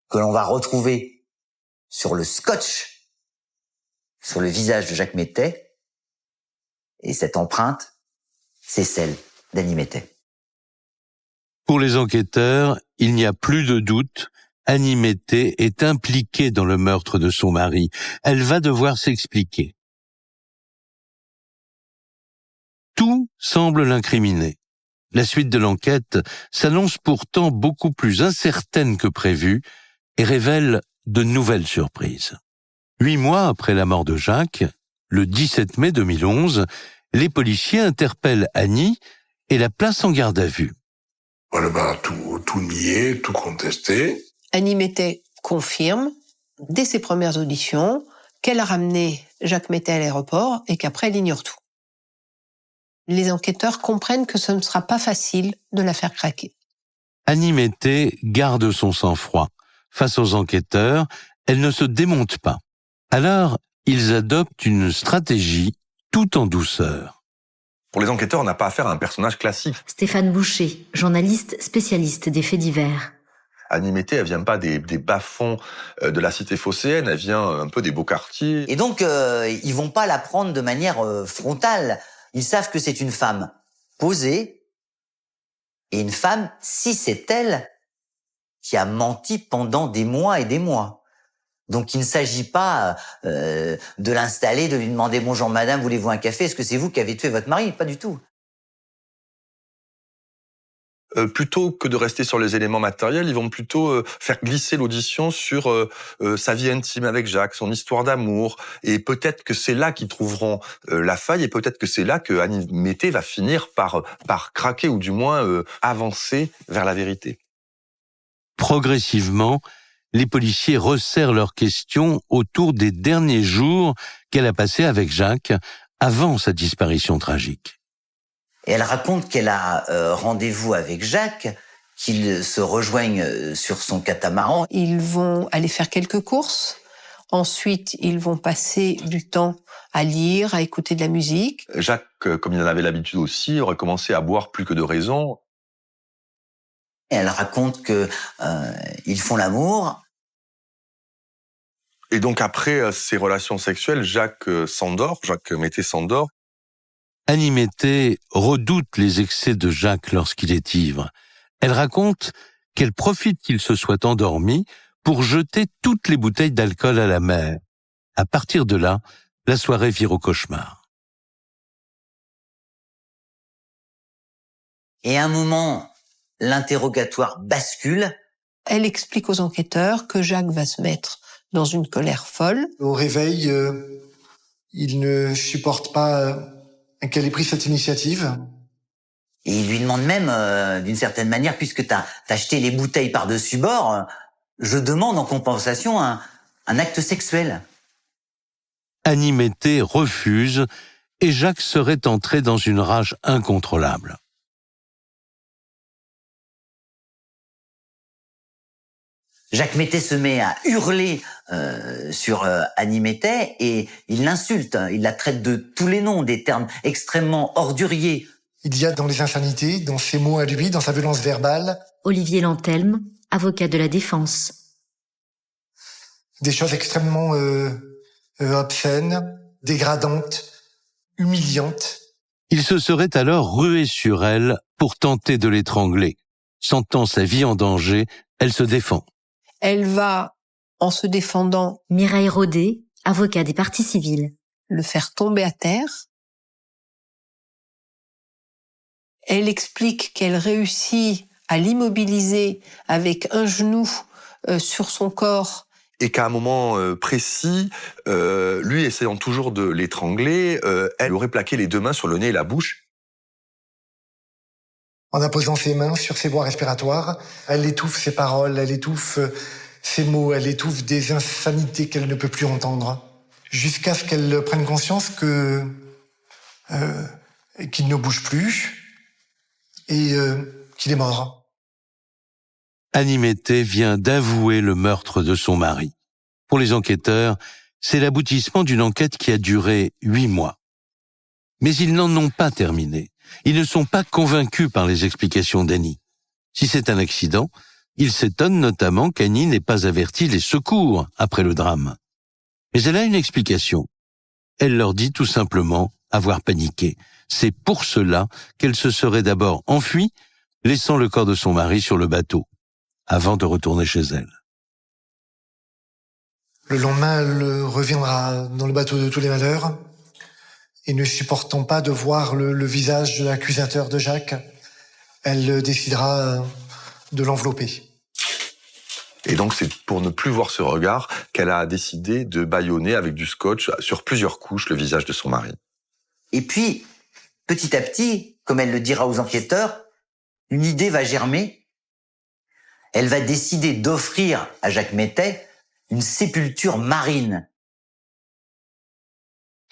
que l'on va retrouver sur le scotch, sur le visage de Jacques Mettet. Et cette empreinte, c'est celle d'Annie Mettet. Pour les enquêteurs, il n'y a plus de doute. Annie Mettet est impliquée dans le meurtre de son mari. Elle va devoir s'expliquer. Tout semble l'incriminer. La suite de l'enquête s'annonce pourtant beaucoup plus incertaine que prévu et révèle de nouvelles surprises. 8 mois après la mort de Jacques, le 17 mai 2011, les policiers interpellent Annie et la placent en garde à vue. Voilà, tout nier, tout contester. Annie Mettet confirme, dès ses premières auditions, qu'elle a ramené Jacques Mettet à l'aéroport et qu'après elle ignore tout. Les enquêteurs comprennent que ce ne sera pas facile de la faire craquer. Annie Mettet garde son sang-froid. Face aux enquêteurs, elle ne se démonte pas. Alors, ils adoptent une stratégie tout en douceur. Pour les enquêteurs, on n'a pas affaire à un personnage classique. Stéphane Boucher, journaliste spécialiste des faits divers. Annie Mettet, elle vient pas des bas-fonds de la cité phocéenne, elle vient un peu des beaux quartiers. Et donc, ils vont pas la prendre de manière frontale. Ils savent que c'est une femme posée, et une femme, si c'est elle, qui a menti pendant des mois et des mois. Donc il ne s'agit pas de l'installer, de lui demander « Bonjour madame, voulez-vous un café ? Est-ce que c'est vous qui avez tué votre mari ?» Pas du tout. Plutôt que de rester sur les éléments matériels, ils vont plutôt faire glisser l'audition sur sa vie intime avec Jacques, son histoire d'amour. Et peut-être que c'est là qu'ils trouveront la faille, et peut-être que c'est là que Annie Mettet va finir par craquer, ou du moins avancer vers la vérité. Progressivement, les policiers resserrent leurs questions autour des derniers jours qu'elle a passés avec Jacques avant sa disparition tragique. Et elle raconte qu'elle a rendez-vous avec Jacques, qu'ils se rejoignent sur son catamaran. Ils vont aller faire quelques courses. Ensuite, ils vont passer du temps à lire, à écouter de la musique. Jacques, comme il en avait l'habitude aussi, aurait commencé à boire plus que de raison. Et elle raconte que ils font l'amour. Et donc après ces relations sexuelles, Jacques Mété s'endort. Annie Mété redoute les excès de Jacques lorsqu'il est ivre. Elle raconte qu'elle profite qu'il se soit endormi pour jeter toutes les bouteilles d'alcool à la mer. À partir de là, la soirée vire au cauchemar. Et à un moment, l'interrogatoire bascule. Elle explique aux enquêteurs que Jacques va se mettre dans une colère folle. Au réveil, il ne supporte pas qu'elle ait pris cette initiative. Et il lui demande même, d'une certaine manière, puisque t'as jeté les bouteilles par-dessus bord, je demande en compensation un acte sexuel. Annie Mété refuse et Jacques serait entré dans une rage incontrôlable. Jacques Mété se met à hurler sur Annie Mété et il l'insulte. Il la traite de tous les noms, des termes extrêmement orduriers. Il y a dans les insanités, dans ses mots à lui, dans sa violence verbale, Olivier Lantelme, avocat de la défense. des choses extrêmement obscènes, dégradantes, humiliantes. Il se serait alors rué sur elle pour tenter de l'étrangler. Sentant sa vie en danger, elle se défend. Elle va, en se défendant, Mireille Rodet, avocat des parties civiles. le faire tomber à terre. Elle explique qu'elle réussit à l'immobiliser avec un genou sur son corps. Et qu'à un moment précis, lui essayant toujours de l'étrangler, elle aurait plaqué les deux mains sur le nez et la bouche. En apposant ses mains sur ses voies respiratoires, elle étouffe ses paroles, elle étouffe ses mots, elle étouffe des insanités qu'elle ne peut plus entendre, jusqu'à ce qu'elle prenne conscience que qu'il ne bouge plus et qu'il est mort. Annie Mété vient d'avouer le meurtre de son mari. Pour les enquêteurs, c'est l'aboutissement d'une enquête qui a duré 8 mois. Mais ils n'en ont pas terminé. Ils ne sont pas convaincus par les explications d'Annie. Si c'est un accident, ils s'étonnent notamment qu'Annie n'ait pas averti les secours après le drame. Mais elle a une explication. Elle leur dit tout simplement avoir paniqué. C'est pour cela qu'elle se serait d'abord enfuie, laissant le corps de son mari sur le bateau, avant de retourner chez elle. Le lendemain, elle reviendra dans le bateau de tous les malheurs, et ne supportant pas de voir le visage de l'accusateur de Jacques, elle décidera de l'envelopper. Et donc c'est pour ne plus voir ce regard qu'elle a décidé de bâillonner avec du scotch sur plusieurs couches le visage de son mari. Et puis, petit à petit, comme elle le dira aux enquêteurs, une idée va germer. Elle va décider d'offrir à Jacques Mété une sépulture marine.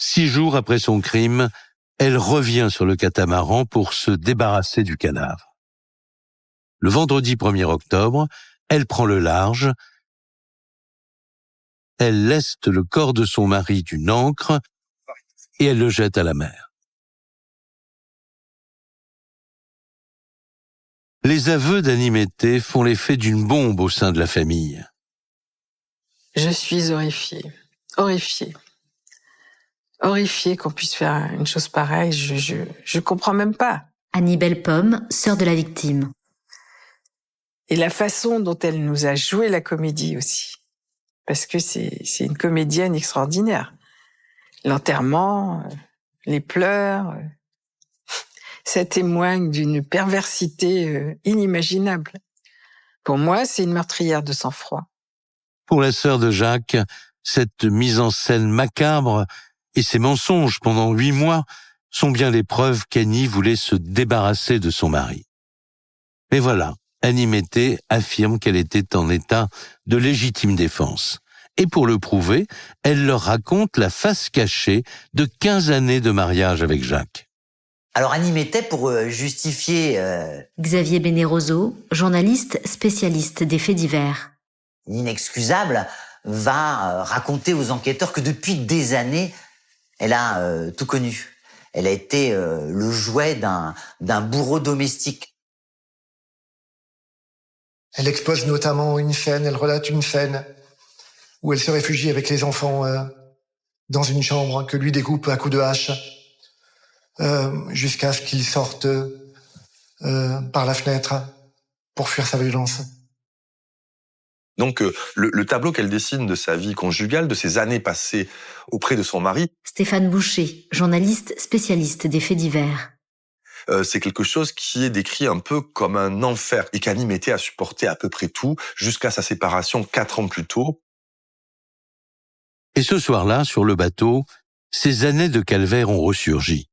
6 jours après son crime, elle revient sur le catamaran pour se débarrasser du cadavre. Le vendredi 1er octobre, elle prend le large, elle leste le corps de son mari d'une ancre et elle le jette à la mer. Les aveux d'Annie Mété font l'effet d'une bombe au sein de la famille. Je suis horrifiée. Horrifiée. Horrifiée qu'on puisse faire une chose pareille. Je comprends même pas. Annie Bellepomme, sœur de la victime. Et la façon dont elle nous a joué la comédie aussi. Parce que c'est une comédienne extraordinaire. L'enterrement, les pleurs, ça témoigne d'une perversité inimaginable. Pour moi, c'est une meurtrière de sang-froid. Pour la sœur de Jacques, cette mise en scène macabre et ces mensonges pendant 8 mois sont bien les preuves qu'Annie voulait se débarrasser de son mari. Mais voilà, Annie Mété affirme qu'elle était en état de légitime défense. Et pour le prouver, elle leur raconte la face cachée de 15 années de mariage avec Jacques. Alors Annie Mété, pour justifier Xavier Bénéroso, journaliste spécialiste des faits divers. l'inexcusable, va raconter aux enquêteurs que depuis des années, elle a tout connu. Elle a été le jouet d'un bourreau domestique. Elle expose notamment une scène, elle relate une scène où elle se réfugie avec les enfants dans une chambre que lui découpe à coups de hache jusqu'à ce qu'il sorte par la fenêtre pour fuir sa violence. Donc le tableau qu'elle dessine de sa vie conjugale, de ses années passées auprès de son mari, Stéphane Boucher, journaliste spécialiste des faits divers. C'est quelque chose qui est décrit un peu comme un enfer et qu'Annie Mettet a supporté à peu près tout jusqu'à sa séparation 4 ans plus tôt. Et ce soir-là, sur le bateau, ces années de calvaire ont ressurgi.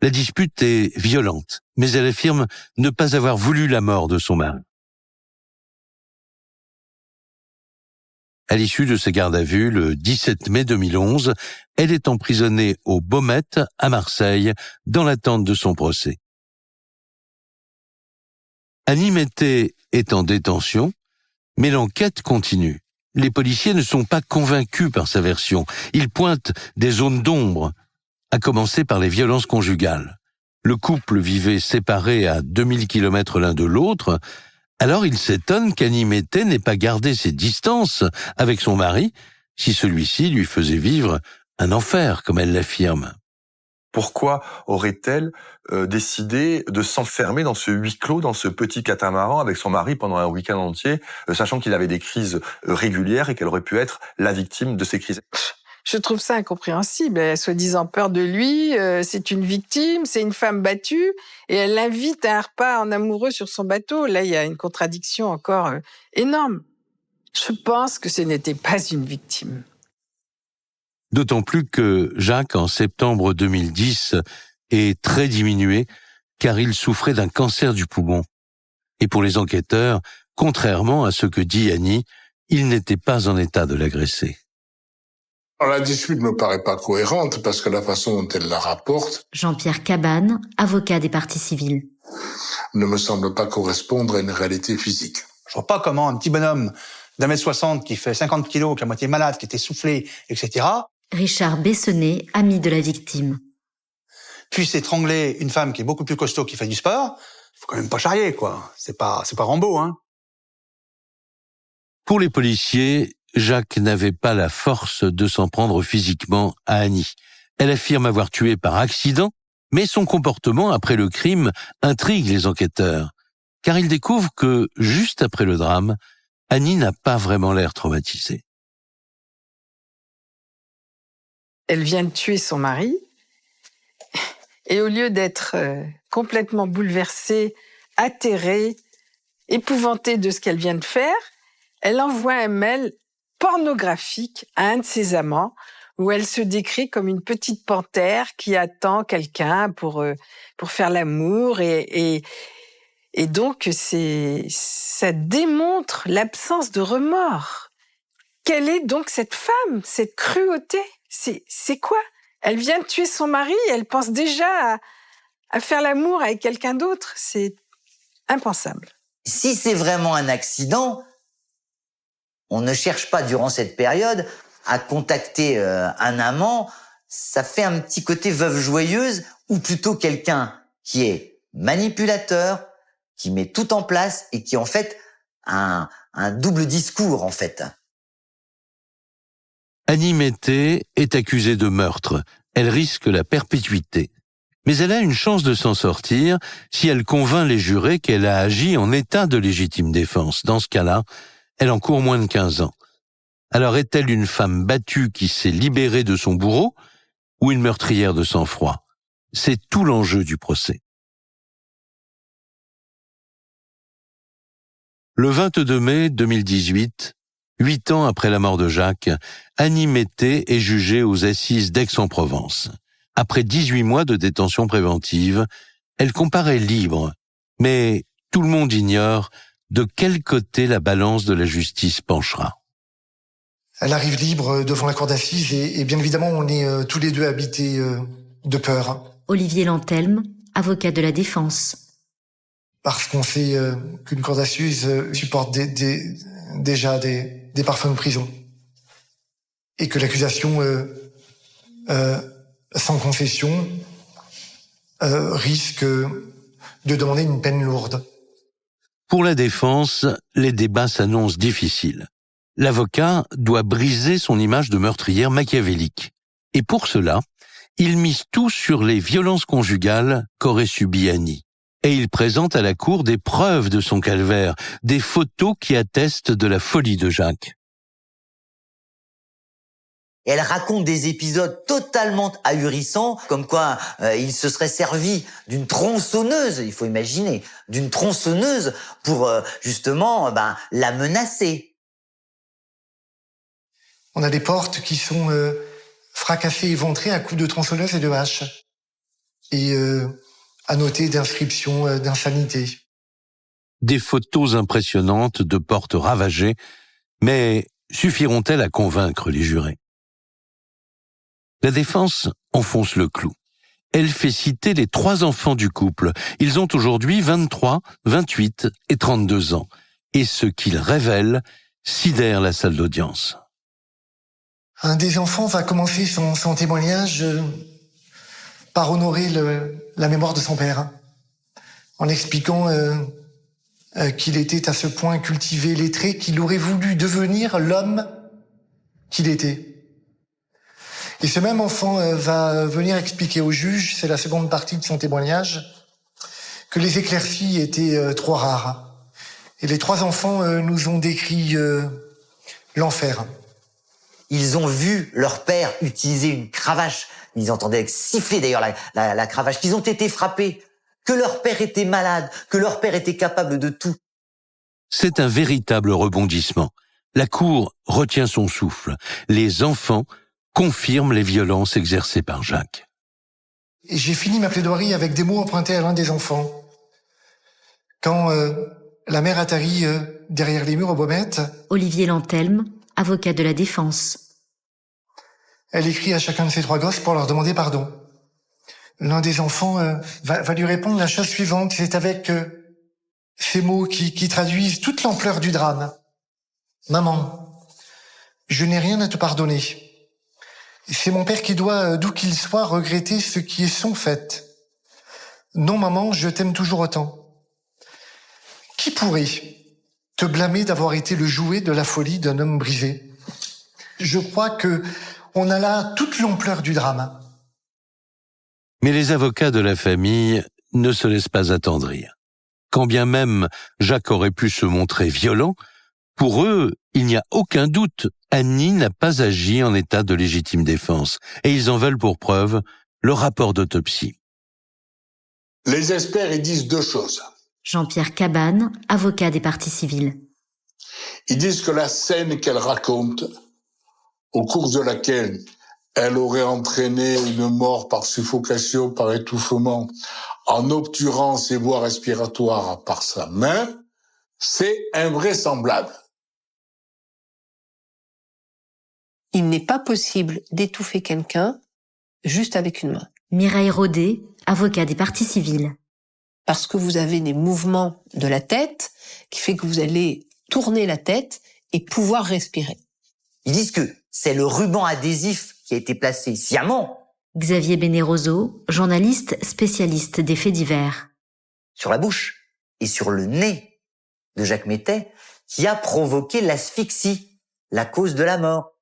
La dispute est violente, mais elle affirme ne pas avoir voulu la mort de son mari. À l'issue de ses gardes à vue, le 17 mai 2011, elle est emprisonnée au Baumette, à Marseille, dans l'attente de son procès. Annie Mettet est en détention, mais l'enquête continue. Les policiers ne sont pas convaincus par sa version. Ils pointent des zones d'ombre, à commencer par les violences conjugales. Le couple vivait séparé à 2000 km l'un de l'autre. Alors il s'étonne qu'Annie Mettet n'ait pas gardé ses distances avec son mari, si celui-ci lui faisait vivre un enfer, comme elle l'affirme. Pourquoi aurait-elle décidé de s'enfermer dans ce huis clos, dans ce petit catamaran avec son mari pendant un week-end entier, sachant qu'il avait des crises régulières et qu'elle aurait pu être la victime de ces crises? Je trouve ça incompréhensible. Elle a soi-disant peur de lui, c'est une victime, c'est une femme battue, et elle l'invite à un repas en amoureux sur son bateau. Là, il y a une contradiction encore énorme. Je pense que ce n'était pas une victime. D'autant plus que Jacques, en septembre 2010, est très diminué, car il souffrait d'un cancer du poumon. Et pour les enquêteurs, contrairement à ce que dit Annie, il n'était pas en état de l'agresser. La dispute ne me paraît pas cohérente parce que la façon dont elle la rapporte Jean-Pierre Cabane, avocat des parties civiles. ne me semble pas correspondre à une réalité physique. Je vois pas comment un petit bonhomme d'1m60 qui fait 50 kilos, qui est à moitié malade, qui était soufflé, etc., Richard Bessonnet, ami de la victime. puisse étrangler une femme qui est beaucoup plus costaud, qui fait du sport. Faut quand même pas charrier, quoi. C'est pas Rambo, hein. Pour les policiers, Jacques n'avait pas la force de s'en prendre physiquement à Annie. Elle affirme avoir tué par accident, mais son comportement après le crime intrigue les enquêteurs, car ils découvrent que, juste après le drame, Annie n'a pas vraiment l'air traumatisée. Elle vient de tuer son mari, et au lieu d'être complètement bouleversée, atterrée, épouvantée de ce qu'elle vient de faire, elle envoie un mail pornographique à un de ses amants où elle se décrit comme une petite panthère qui attend quelqu'un pour faire l'amour et donc ça démontre l'absence de remords. Quelle est donc cette femme, cette cruauté? C'est quoi? Elle vient de tuer son mari, elle pense déjà à faire l'amour avec quelqu'un d'autre. C'est impensable. Si c'est vraiment un accident, on ne cherche pas durant cette période à contacter un amant. Ça fait un petit côté veuve joyeuse, ou plutôt quelqu'un qui est manipulateur, qui met tout en place et qui en fait un double discours en fait. Annie Mettet est accusée de meurtre. Elle risque la perpétuité. Mais elle a une chance de s'en sortir si elle convainc les jurés qu'elle a agi en état de légitime défense. Dans ce cas-là, elle encourt moins de 15 ans. Alors est-elle une femme battue qui s'est libérée de son bourreau ou une meurtrière de sang-froid? C'est tout l'enjeu du procès. Le 22 mai 2018, 8 ans après la mort de Jacques, Annie Mettet est jugée aux assises d'Aix-en-Provence. Après 18 mois de détention préventive, elle comparaît libre, mais tout le monde ignore de quel côté la balance de la justice penchera. Elle arrive libre devant la cour d'assises et bien évidemment, on est tous les deux habités de peur. Olivier Lantelme, avocat de la défense. Parce qu'on sait qu'une cour d'assises supporte déjà des parfums de prison. et que l'accusation sans concession risque de demander une peine lourde. Pour la défense, les débats s'annoncent difficiles. L'avocat doit briser son image de meurtrière machiavélique. Et pour cela, il mise tout sur les violences conjugales qu'aurait subies Annie. Et il présente à la cour des preuves de son calvaire, des photos qui attestent de la folie de Jacques. Et elle raconte des épisodes totalement ahurissants, comme quoi il se serait servi d'une tronçonneuse, il faut imaginer, d'une tronçonneuse pour justement la menacer. On a des portes qui sont fracassées et éventrées à coups de tronçonneuse et de hache. Et annoté d'inscriptions d'insanité. Des photos impressionnantes de portes ravagées, mais suffiront-elles à convaincre les jurés? La défense enfonce le clou. Elle fait citer les 3 enfants du couple. Ils ont aujourd'hui 23, 28 et 32 ans. Et ce qu'ils révèlent sidère la salle d'audience. Un des enfants va commencer son témoignage par honorer la mémoire de son père, en expliquant qu'il était à ce point cultivé, lettré, qu'il aurait voulu devenir l'homme qu'il était. Et ce même enfant va venir expliquer au juge, c'est la seconde partie de son témoignage, que les éclaircies étaient trop rares. Et les 3 enfants nous ont décrit l'enfer. Ils ont vu leur père utiliser une cravache. Ils entendaient siffler d'ailleurs la cravache, qu'ils ont été frappés, que leur père était malade, que leur père était capable de tout. C'est un véritable rebondissement. La cour retient son souffle. Les enfants confirment les violences exercées par Jacques. Et j'ai fini ma plaidoirie avec des mots empruntés à l'un des enfants. Quand la mère atterrit derrière les murs au Baumette, Olivier Lantelme, avocat de la défense. Elle écrit à chacun de ses 3 gosses pour leur demander pardon. L'un des enfants va lui répondre la chose suivante. C'est avec ces mots qui traduisent toute l'ampleur du drame. Maman, je n'ai rien à te pardonner. C'est mon père qui doit, d'où qu'il soit, regretter ce qui est son fait. Non, maman, je t'aime toujours autant. Qui pourrait te blâmer d'avoir été le jouet de la folie d'un homme brisé? Je crois que on a là toute l'ampleur du drame. Mais les avocats de la famille ne se laissent pas attendrir. Quand bien même Jacques aurait pu se montrer violent, pour eux, il n'y a aucun doute, Annie n'a pas agi en état de légitime défense, et ils en veulent pour preuve le rapport d'autopsie. Les experts, ils disent 2 choses. Jean-Pierre Cabane, avocat des parties civiles. Ils disent que la scène qu'elle raconte, au cours de laquelle elle aurait entraîné une mort par suffocation, par étouffement, en obturant ses voies respiratoires par sa main, c'est invraisemblable. Il n'est pas possible d'étouffer quelqu'un juste avec une main. Mireille Rodet, avocat des parties civiles. Parce que vous avez des mouvements de la tête qui fait que vous allez tourner la tête et pouvoir respirer. Ils disent que c'est le ruban adhésif qui a été placé sciemment. Xavier Beneroso, journaliste spécialiste des faits divers. Sur la bouche et sur le nez de Jacques Mettet, qui a provoqué l'asphyxie, la cause de la mort.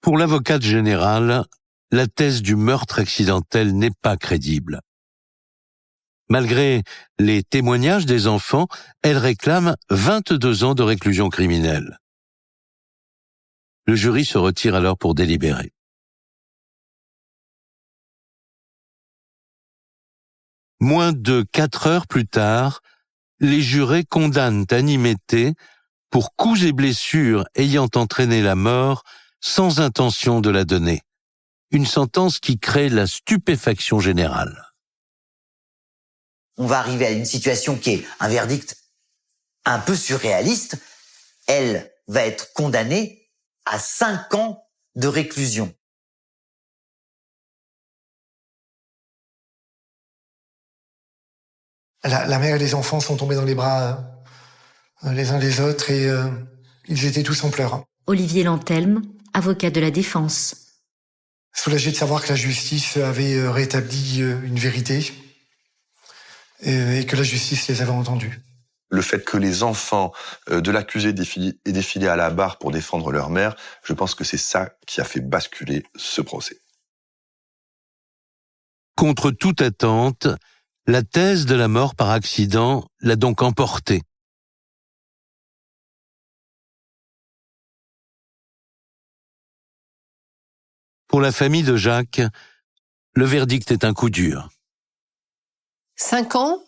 Pour l'avocate générale, la thèse du meurtre accidentel n'est pas crédible. Malgré les témoignages des enfants, elle réclame 22 ans de réclusion criminelle. Le jury se retire alors pour délibérer. Moins de 4 heures plus tard, les jurés condamnent Annie Mettet pour coups et blessures ayant entraîné la mort sans intention de la donner. Une sentence qui crée la stupéfaction générale. On va arriver à une situation qui est un verdict un peu surréaliste. Elle va être condamnée à 5 ans de réclusion. La mère et les enfants sont tombés dans les bras les uns des autres et Ils étaient tous en pleurs. Olivier Lantelme, avocat de la défense. Soulagés de savoir que la justice avait rétabli une vérité et que la justice les avait entendus. Le fait que les enfants de l'accusé aient défilé à la barre pour défendre leur mère, je pense que c'est ça qui a fait basculer ce procès. Contre toute attente, la thèse de la mort par accident l'a donc emporté. Pour la famille de Jacques, le verdict est un coup dur. 5 ans,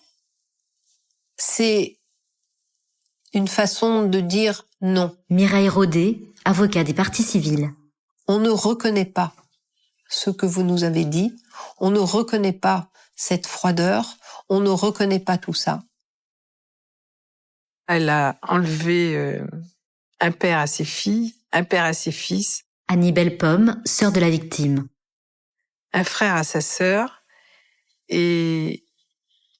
c'est une façon de dire non. Mireille Rodet, avocat des parties civiles. On ne reconnaît pas ce que vous nous avez dit, on ne reconnaît pas cette froideur, on ne reconnaît pas tout ça. Elle a enlevé un père à ses filles, un père à ses fils, Annie Bellepomme, sœur de la victime. un frère à sa sœur. Et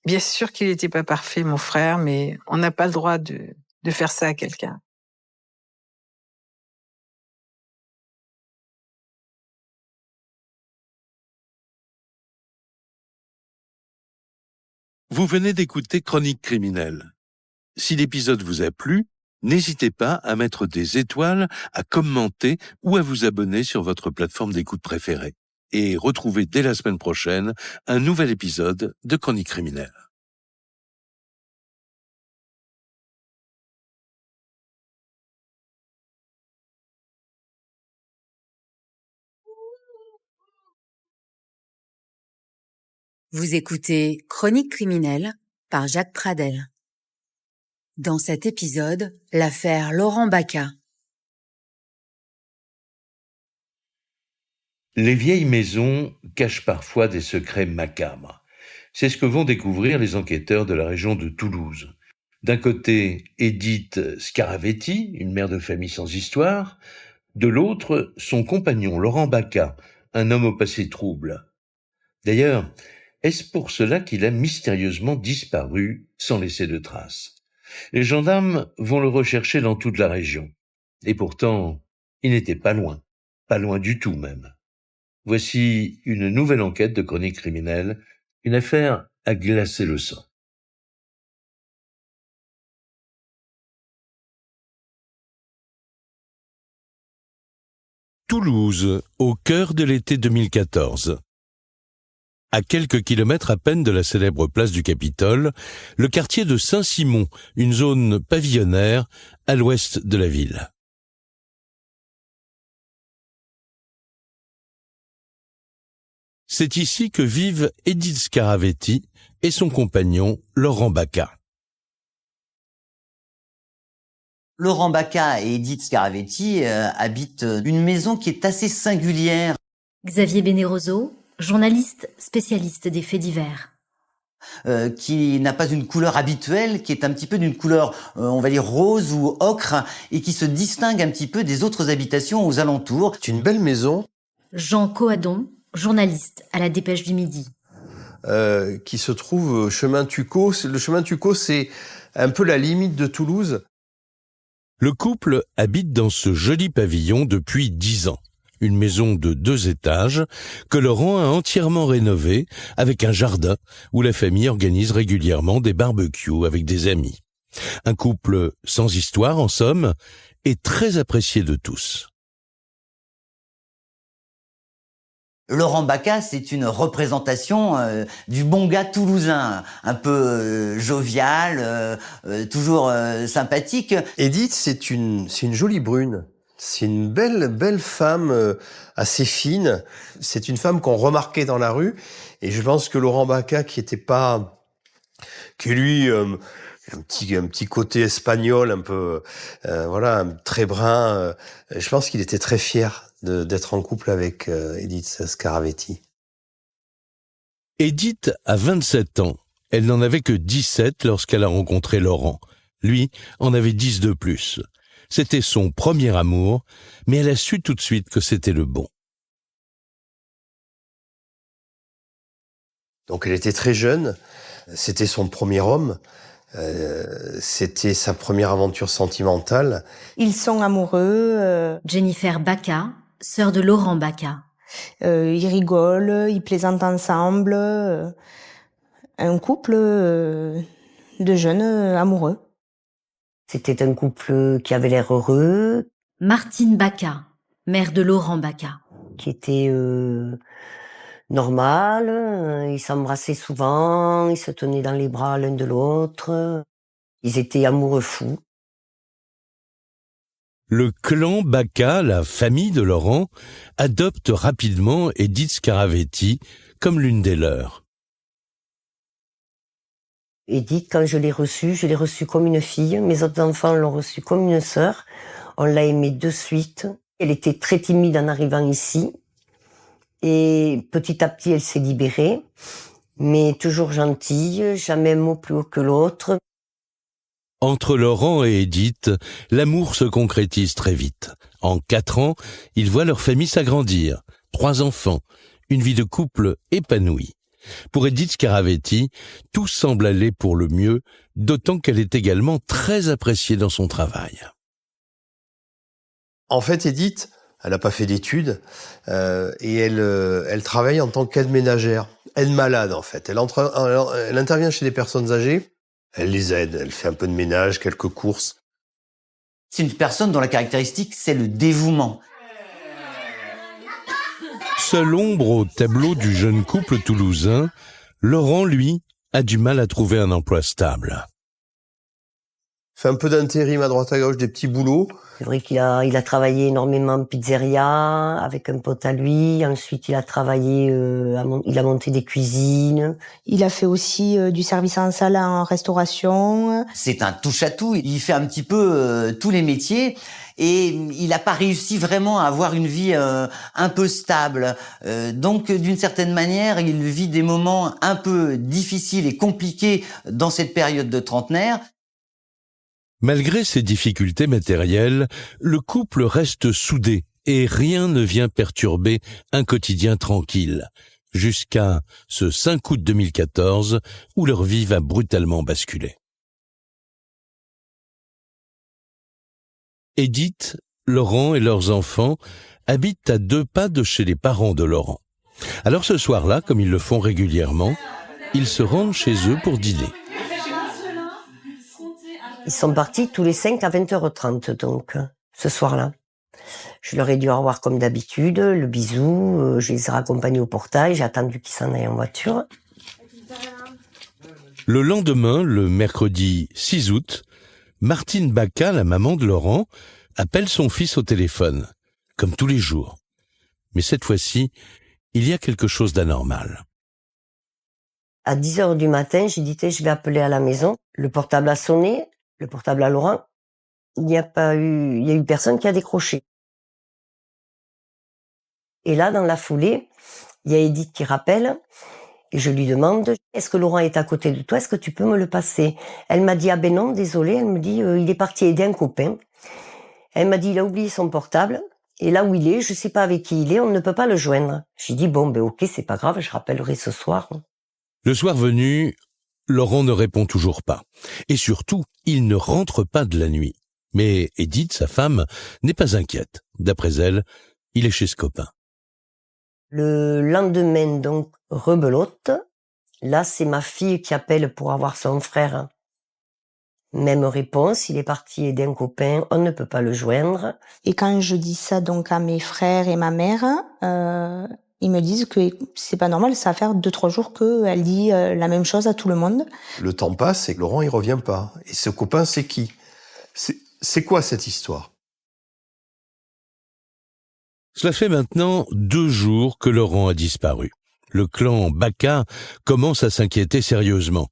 bien sûr qu'il n'était pas parfait, mon frère, mais on n'a pas le droit de faire ça à quelqu'un. Vous venez d'écouter Chronique criminelle. Si l'épisode vous a plu, n'hésitez pas à mettre des étoiles, à commenter ou à vous abonner sur votre plateforme d'écoute préférée. Et retrouvez dès la semaine prochaine un nouvel épisode de Chronique criminelle. Vous écoutez Chronique criminelle par Jacques Pradel. Dans cet épisode, l'affaire Laurent Baca. Les vieilles maisons cachent parfois des secrets macabres. C'est ce que vont découvrir les enquêteurs de la région de Toulouse. D'un côté, Edith Scaravetti, une mère de famille sans histoire. De l'autre, son compagnon Laurent Baca, un homme au passé trouble. D'ailleurs, est-ce pour cela qu'il a mystérieusement disparu sans laisser de traces? Les gendarmes vont le rechercher dans toute la région. Et pourtant, il n'était pas loin du tout même. Voici une nouvelle enquête de Chronique criminelle, une affaire à glacer le sang. Toulouse, au cœur de l'été 2014. À quelques kilomètres à peine de la célèbre place du Capitole, le quartier de Saint-Simon, une zone pavillonnaire à l'ouest de la ville. C'est ici que vivent Edith Scaravetti et son compagnon Laurent Baca. Laurent Baca et Edith Scaravetti habitent une maison qui est assez singulière. Xavier Bénéroso, journaliste spécialiste des faits divers. Qui n'a pas une couleur habituelle, qui est un petit peu d'une couleur, on va dire, rose ou ocre, et qui se distingue un petit peu des autres habitations aux alentours. C'est une belle maison. Jean Coadon, journaliste à la Dépêche du Midi. Qui se trouve au chemin Tucot. Le chemin Tucot, c'est un peu la limite de Toulouse. Le couple habite dans ce joli pavillon depuis 10 ans. Une maison de 2 étages que Laurent a entièrement rénovée avec un jardin où la famille organise régulièrement des barbecues avec des amis. Un couple sans histoire en somme et très apprécié de tous. Laurent Baca, c'est une représentation du bon gars toulousain, un peu jovial, toujours sympathique. Edith, c'est une jolie brune. C'est une belle femme assez fine. C'est une femme qu'on remarquait dans la rue. Et je pense que Laurent Baca, qui lui, un petit côté espagnol, un peu, très brun. Je pense qu'il était très fier d'être en couple avec Edith Scaravetti. Edith a 27 ans. Elle n'en avait que 17 lorsqu'elle a rencontré Laurent. Lui en avait 10 de plus. C'était son premier amour, mais elle a su tout de suite que c'était le bon. Donc elle était très jeune, c'était son premier homme, C'était sa première aventure sentimentale. Ils sont amoureux. Jennifer Baca, sœur de Laurent Baca. Ils rigolent, ils plaisantent ensemble. Un couple de jeunes amoureux. C'était un couple qui avait l'air heureux. Martine Baca, mère de Laurent Baca. Qui était normal, ils s'embrassaient souvent, ils se tenaient dans les bras l'un de l'autre. Ils étaient amoureux fous. Le clan Baca, la famille de Laurent, adopte rapidement Edith Scaravetti comme l'une des leurs. Edith, quand je l'ai reçue comme une fille. Mes autres enfants l'ont reçue comme une sœur. On l'a aimée de suite. Elle était très timide en arrivant ici. Et petit à petit, elle s'est libérée. Mais toujours gentille, jamais un mot plus haut que l'autre. Entre Laurent et Edith, l'amour se concrétise très vite. En 4 ans, ils voient leur famille s'agrandir. 3 enfants, une vie de couple épanouie. Pour Edith Scaravetti, tout semble aller pour le mieux, d'autant qu'elle est également très appréciée dans son travail. En fait, Edith, elle n'a pas fait d'études et elle travaille en tant qu'aide ménagère, aide malade en fait. Elle intervient chez des personnes âgées, elle les aide, elle fait un peu de ménage, quelques courses. C'est une personne dont la caractéristique, c'est le dévouement. Seule ombre au tableau du jeune couple toulousain, Laurent, lui, a du mal à trouver un emploi stable. Fait un peu d'intérim à droite à gauche, des petits boulots. C'est vrai qu'il a travaillé énormément en pizzeria avec un pote à lui. Ensuite, il a travaillé, il a monté des cuisines. Il a fait aussi du service en salle en restauration. C'est un touche-à-tout. Il fait un petit peu tous les métiers. Et il n'a pas réussi vraiment à avoir une vie un peu stable. Donc, d'une certaine manière, il vit des moments un peu difficiles et compliqués dans cette période de trentenaire. Malgré ces difficultés matérielles, le couple reste soudé et rien ne vient perturber un quotidien tranquille, jusqu'à ce 5 août 2014 où leur vie va brutalement basculer. Edith, Laurent et leurs enfants habitent à 2 pas de chez les parents de Laurent. Alors ce soir-là, comme ils le font régulièrement, ils se rendent chez eux pour dîner. Ils sont partis tous les 5 à 20h30, donc, ce soir-là. Je leur ai dû au revoir comme d'habitude, le bisou, je les ai raccompagnés au portail, j'ai attendu qu'ils s'en aillent en voiture. Le lendemain, le mercredi 6 août, Martine Baca, la maman de Laurent, appelle son fils au téléphone, comme tous les jours. Mais cette fois-ci, il y a quelque chose d'anormal. À 10h du matin, j'ai dit, je vais appeler à la maison. Le portable a sonné, le portable à Laurent. Il y a eu personne qui a décroché. Et là, dans la foulée, il y a Edith qui rappelle, et je lui demande, est-ce que Laurent est à côté de toi? Est-ce que tu peux me le passer? Elle m'a dit, ah ben non, désolé. Elle me dit, il est parti aider un copain. Elle m'a dit, il a oublié son portable. Et là où il est, je sais pas avec qui il est, on ne peut pas le joindre. J'ai dit, bon, ben ok, c'est pas grave, je rappellerai ce soir. Le soir venu, Laurent ne répond toujours pas. Et surtout, il ne rentre pas de la nuit. Mais Edith, sa femme, n'est pas inquiète. D'après elle, il est chez ce copain. Le lendemain, donc, rebelote. Là, c'est ma fille qui appelle pour avoir son frère. Même réponse, il est parti aider un copain, on ne peut pas le joindre. Et quand je dis ça donc à mes frères et ma mère, ils me disent que c'est pas normal, ça va faire 2-3 jours qu'elle dit la même chose à tout le monde. Le temps passe et Laurent, il revient pas. Et ce copain, c'est qui? C'est quoi cette histoire? Cela fait maintenant 2 jours que Laurent a disparu. Le clan Baca commence à s'inquiéter sérieusement,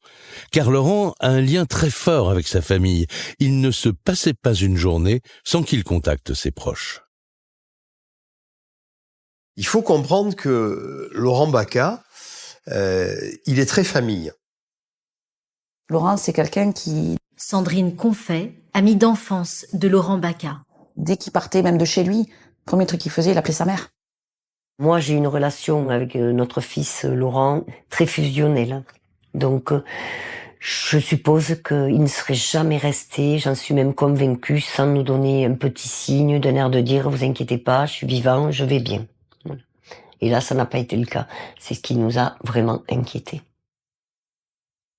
car Laurent a un lien très fort avec sa famille. Il ne se passait pas une journée sans qu'il contacte ses proches. Il faut comprendre que Laurent Baca, il est très famille. Laurent, c'est quelqu'un qui... Sandrine Confet, amie d'enfance de Laurent Baca. Dès qu'il partait même de chez lui, le premier truc qu'il faisait, il appelait sa mère. Moi, j'ai une relation avec notre fils Laurent très fusionnelle. Donc, Je suppose qu'il ne serait jamais resté, j'en suis même convaincue, sans nous donner un petit signe d'un air de dire « vous inquiétez pas, je suis vivant, je vais bien ». Voilà. Et là, ça n'a pas été le cas. C'est ce qui nous a vraiment inquiétés.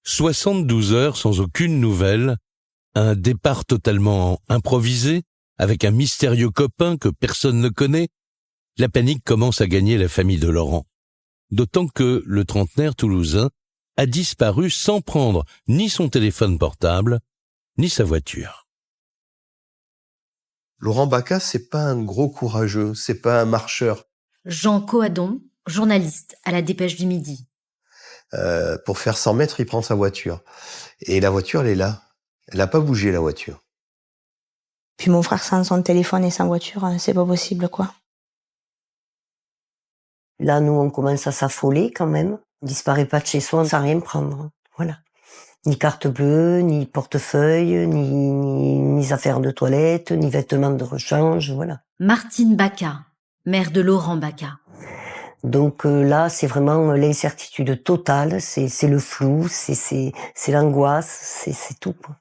72 heures sans aucune nouvelle, un départ totalement improvisé, avec un mystérieux copain que personne ne connaît, la panique commence à gagner la famille de Laurent. D'autant que le trentenaire toulousain a disparu sans prendre ni son téléphone portable, ni sa voiture. Laurent Baca, c'est pas un gros courageux, c'est pas un marcheur. Jean Coadon, journaliste à la Dépêche du Midi. Pour faire 100 mètres, il prend sa voiture. Et la voiture, elle est là. Elle n'a pas bougé, la voiture. Puis mon frère sans son téléphone et sans voiture, c'est pas possible, quoi. Là, nous, on commence à s'affoler quand même. On disparaît pas de chez soi sans rien prendre. Voilà. Ni carte bleue, ni portefeuille, ni affaires de toilette, ni vêtements de rechange, voilà. Martine Baca, mère de Laurent Baca. Donc là, c'est vraiment l'incertitude totale, c'est le flou, c'est l'angoisse, c'est tout, quoi.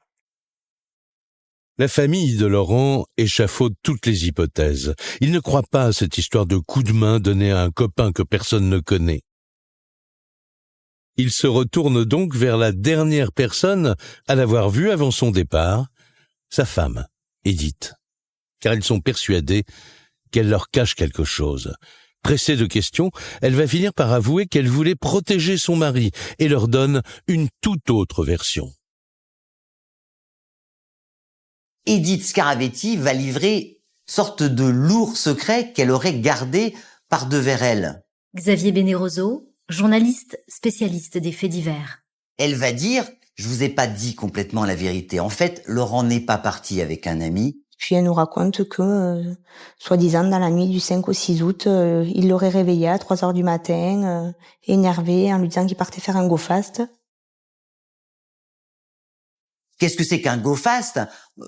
La famille de Laurent échafaude toutes les hypothèses. Il ne croit pas à cette histoire de coup de main donné à un copain que personne ne connaît. Il se retourne donc vers la dernière personne à l'avoir vu avant son départ, sa femme, Edith. Car ils sont persuadés qu'elle leur cache quelque chose. Pressée de questions, elle va finir par avouer qu'elle voulait protéger son mari et leur donne une toute autre version. Edith Scarabetti va livrer sorte de lourd secret qu'elle aurait gardé par devers elle. Xavier Bénéroso, journaliste spécialiste des faits divers. Elle va dire « je vous ai pas dit complètement la vérité. En fait, Laurent n'est pas parti avec un ami. » Puis elle nous raconte que, soi-disant, dans la nuit du 5 au 6 août, il l'aurait réveillé à 3 heures du matin, énervé, en lui disant qu'il partait faire un go fast. Qu'est-ce que c'est qu'un go fast?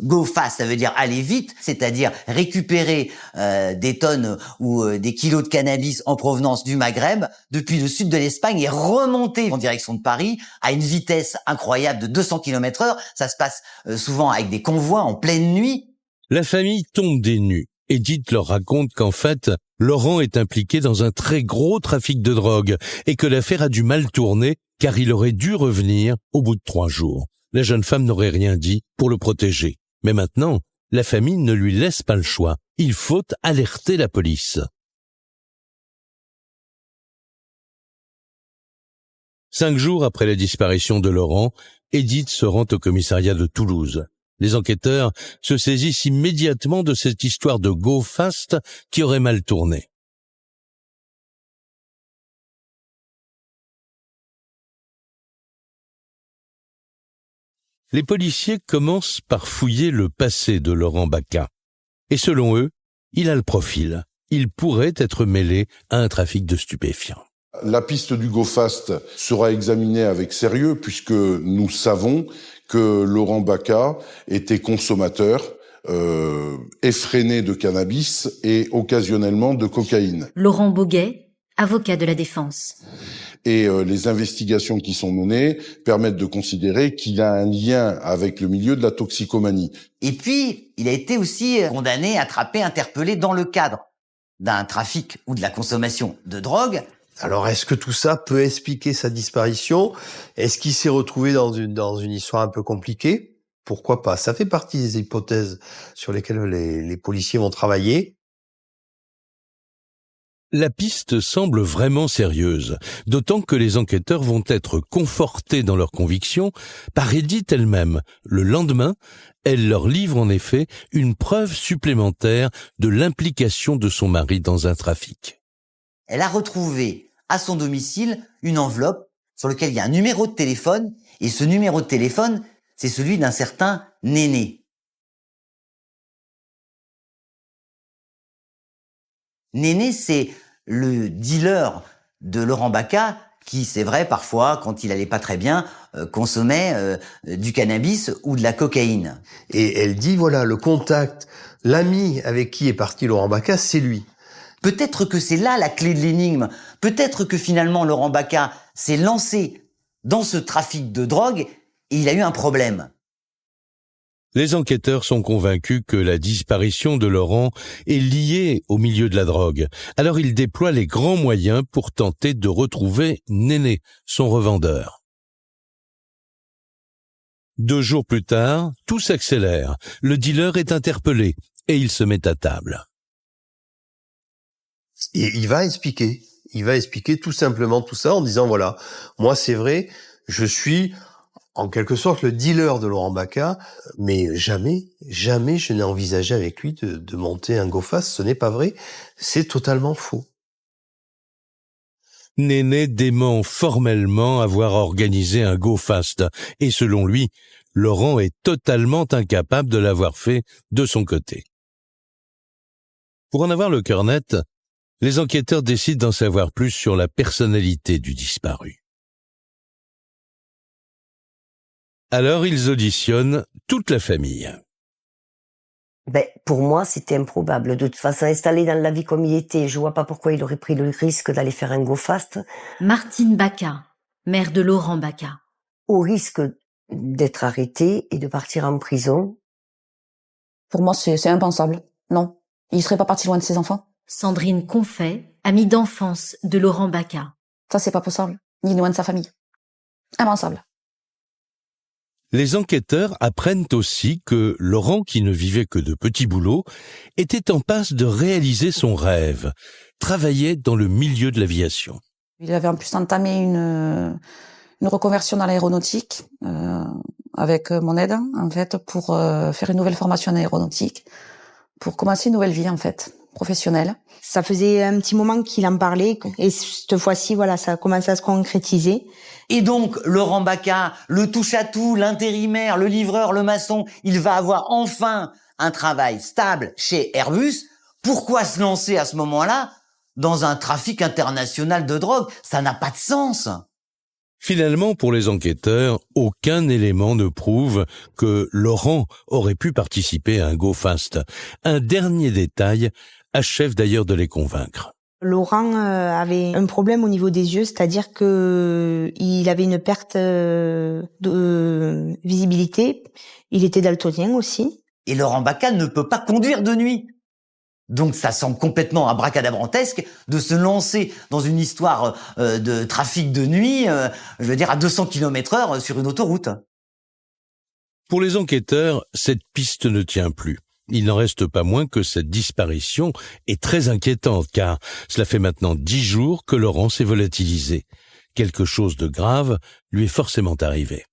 Go fast, ça veut dire aller vite, c'est-à-dire récupérer des tonnes ou des kilos de cannabis en provenance du Maghreb depuis le sud de l'Espagne et remonter en direction de Paris à une vitesse incroyable de 200 km/h. Ça se passe souvent avec des convois en pleine nuit. La famille tombe des nues. Edith leur raconte qu'en fait, Laurent est impliqué dans un très gros trafic de drogue et que l'affaire a dû mal tourner car il aurait dû revenir au bout de 3 jours. La jeune femme n'aurait rien dit pour le protéger. Mais maintenant, la famille ne lui laisse pas le choix. Il faut alerter la police. 5 jours après la disparition de Laurent, Edith se rend au commissariat de Toulouse. Les enquêteurs se saisissent immédiatement de cette histoire de go fast qui aurait mal tourné. Les policiers commencent par fouiller le passé de Laurent Baca. Et selon eux, il a le profil. Il pourrait être mêlé à un trafic de stupéfiants. La piste du go fast sera examinée avec sérieux puisque nous savons que Laurent Baca était consommateur effréné de cannabis et occasionnellement de cocaïne. Laurent Boguet, avocat de la défense. Et les investigations qui sont menées permettent de considérer qu'il a un lien avec le milieu de la toxicomanie. Et puis, il a été aussi condamné, attrapé, interpellé dans le cadre d'un trafic ou de la consommation de drogue. Alors, est-ce que tout ça peut expliquer sa disparition? Est-ce qu'il s'est retrouvé dans une histoire un peu compliquée? Pourquoi pas? Ça fait partie des hypothèses sur lesquelles les policiers vont travailler. La piste semble vraiment sérieuse, d'autant que les enquêteurs vont être confortés dans leurs convictions par Edith elle-même. Le lendemain, elle leur livre en effet une preuve supplémentaire de l'implication de son mari dans un trafic. Elle a retrouvé à son domicile une enveloppe sur laquelle il y a un numéro de téléphone, et ce numéro de téléphone, c'est celui d'un certain Néné. Néné, c'est le dealer de Laurent Baca qui, c'est vrai, parfois, quand il allait pas très bien, consommait du cannabis ou de la cocaïne. Et elle dit, voilà, le contact, l'ami avec qui est parti Laurent Baca, c'est lui. Peut-être que c'est là la clé de l'énigme. Peut-être que finalement Laurent Baca s'est lancé dans ce trafic de drogue et il a eu un problème. Les enquêteurs sont convaincus que la disparition de Laurent est liée au milieu de la drogue. Alors ils déploient les grands moyens pour tenter de retrouver Néné, son revendeur. 2 jours plus tard, tout s'accélère. Le dealer est interpellé et il se met à table. Et il va expliquer tout simplement tout ça en disant voilà, moi c'est vrai, je suis en quelque sorte le dealer de Laurent Baca, mais jamais je n'ai envisagé avec lui de monter un go-fast, ce n'est pas vrai, c'est totalement faux. Néné dément formellement avoir organisé un go-fast et selon lui, Laurent est totalement incapable de l'avoir fait de son côté. Pour en avoir le cœur net, les enquêteurs décident d'en savoir plus sur la personnalité du disparu. Alors ils auditionnent toute la famille. Pour moi, c'était improbable. De toute façon, installé dans la vie comme il était, je vois pas pourquoi il aurait pris le risque d'aller faire un go-fast. Martine Baca, mère de Laurent Baca. Au risque d'être arrêté et de partir en prison. Pour moi, c'est impensable. Non. Il serait pas parti loin de ses enfants. Sandrine Confet, amie d'enfance de Laurent Baca. Ça, c'est pas possible. Ni loin de sa famille. Impensable. Les enquêteurs apprennent aussi que Laurent, qui ne vivait que de petits boulots, était en passe de réaliser son rêve, travaillait dans le milieu de l'aviation. Il avait en plus entamé une reconversion dans l'aéronautique, avec mon aide, en fait, pour faire une nouvelle formation en aéronautique, pour commencer une nouvelle vie, en fait, professionnelle. Ça faisait un petit moment qu'il en parlait, et cette fois-ci, voilà, ça a commencé à se concrétiser. Et donc, Laurent Baca, le touche-à-tout, l'intérimaire, le livreur, le maçon, il va avoir enfin un travail stable chez Airbus. Pourquoi se lancer à ce moment-là dans un trafic international de drogue? Ça n'a pas de sens. Finalement, pour les enquêteurs, aucun élément ne prouve que Laurent aurait pu participer à un go-fast. Un dernier détail achève d'ailleurs de les convaincre. Laurent avait un problème au niveau des yeux, c'est-à-dire que il avait une perte de visibilité. Il était daltonien aussi. Et Laurent Baca ne peut pas conduire de nuit. Donc ça semble complètement abracadabrantesque de se lancer dans une histoire de trafic de nuit, je veux dire à 200 km/h sur une autoroute. Pour les enquêteurs, cette piste ne tient plus. Il n'en reste pas moins que cette disparition est très inquiétante car cela fait maintenant 10 jours que Laurent s'est volatilisé. Quelque chose de grave lui est forcément arrivé.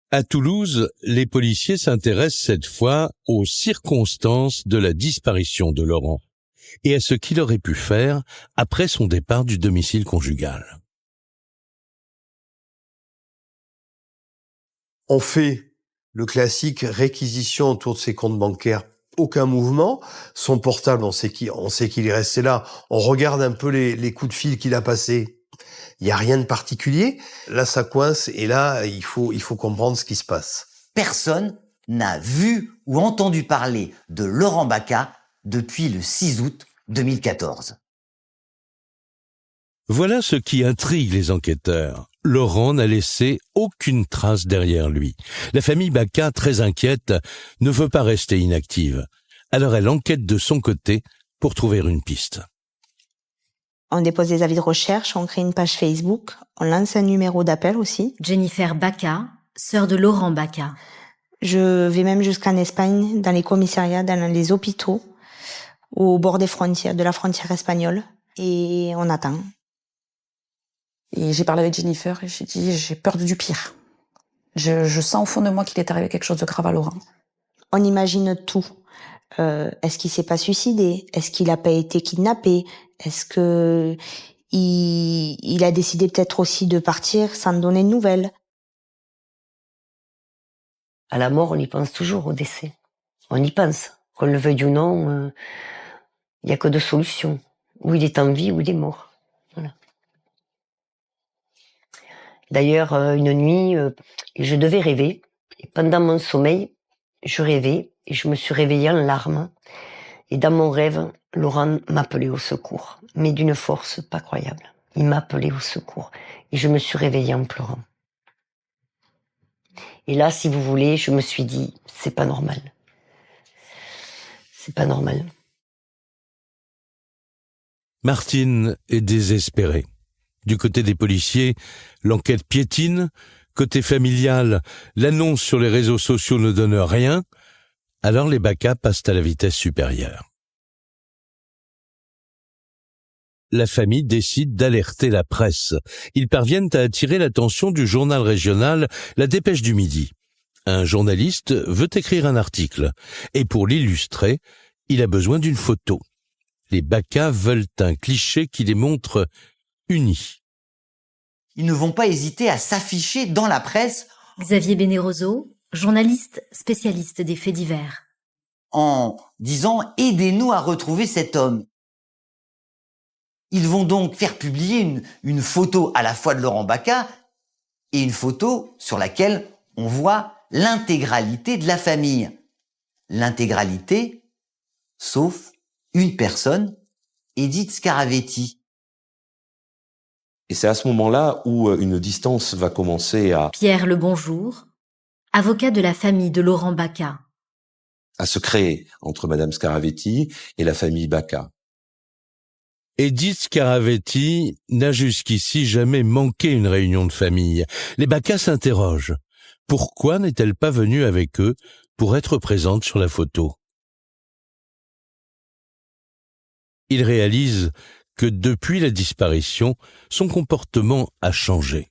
À Toulouse, les policiers s'intéressent cette fois aux circonstances de la disparition de Laurent et à ce qu'il aurait pu faire après son départ du domicile conjugal. On fait le classique réquisition autour de ses comptes bancaires, aucun mouvement. Son portable, on sait qu'il est resté là. On regarde un peu les coups de fil qu'il a passés. Il n'y a rien de particulier. Là, ça coince et là, il faut comprendre ce qui se passe. Personne n'a vu ou entendu parler de Laurent Baca depuis le 6 août 2014. Voilà ce qui intrigue les enquêteurs. Laurent n'a laissé aucune trace derrière lui. La famille Baca, très inquiète, ne veut pas rester inactive. Alors elle enquête de son côté pour trouver une piste. On dépose des avis de recherche, on crée une page Facebook, on lance un numéro d'appel aussi. Jennifer Baca, sœur de Laurent Baca. Je vais même jusqu'en Espagne, dans les commissariats, dans les hôpitaux, au bord des frontières, de la frontière espagnole, et on attend. Et j'ai parlé avec Jennifer et j'ai dit, j'ai peur du pire. Je sens au fond de moi qu'il est arrivé quelque chose de grave à Laurent. On imagine tout. Est-ce qu'il s'est pas suicidé? Est-ce qu'il a pas été kidnappé? Est-ce que il a décidé peut-être aussi de partir sans donner de nouvelles? À la mort, on y pense toujours, au décès. On y pense. Qu'on le veuille ou non, il n'y a que deux solutions. Ou il est en vie ou il est mort. Voilà. D'ailleurs, une nuit, je devais rêver. Et pendant mon sommeil, je rêvais et je me suis réveillée en larmes. Et dans mon rêve, Laurent m'appelait au secours, mais d'une force pas croyable. Il m'a appelé au secours. Et je me suis réveillée en pleurant. Et là, si vous voulez, je me suis dit, c'est pas normal. C'est pas normal. Martine est désespérée. Du côté des policiers, l'enquête piétine. Côté familial, l'annonce sur les réseaux sociaux ne donne rien. Alors les Baca passent à la vitesse supérieure. La famille décide d'alerter la presse. Ils parviennent à attirer l'attention du journal régional La Dépêche du Midi. Un journaliste veut écrire un article. Et pour l'illustrer, il a besoin d'une photo. Les Baca veulent un cliché qui les montre unis. Ils ne vont pas hésiter à s'afficher dans la presse. Xavier Bénéroso, journaliste spécialiste des faits divers. En disant « Aidez-nous à retrouver cet homme ». Ils vont donc faire publier une photo à la fois de Laurent Baca et une photo sur laquelle on voit l'intégralité de la famille. L'intégralité, sauf une personne, Edith Scaravetti. Et c'est à ce moment-là où une distance va commencer Pierre Lebonjour, avocat de la famille de Laurent Baca. à se créer entre Madame Scaravetti et la famille Baca. Edith Scaravetti n'a jusqu'ici jamais manqué une réunion de famille. Les Baca s'interrogent. Pourquoi n'est-elle pas venue avec eux pour être présente sur la photo? Ils réalisent que depuis la disparition, son comportement a changé.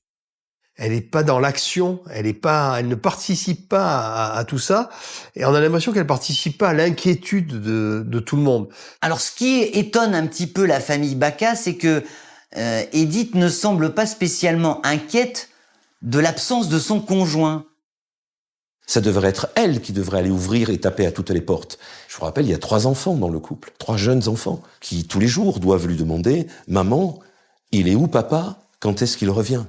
Elle n'est pas dans l'action, elle ne participe pas à tout ça, et on a l'impression qu'elle participe pas à l'inquiétude de tout le monde. Alors, ce qui étonne un petit peu la famille Baca, c'est que Edith ne semble pas spécialement inquiète de l'absence de son conjoint. Ça devrait être elle qui devrait aller ouvrir et taper à toutes les portes. Je vous rappelle, il y a 3 enfants dans le couple, 3 jeunes enfants, qui tous les jours doivent lui demander « Maman, il est où papa? Quand est-ce qu'il revient ?»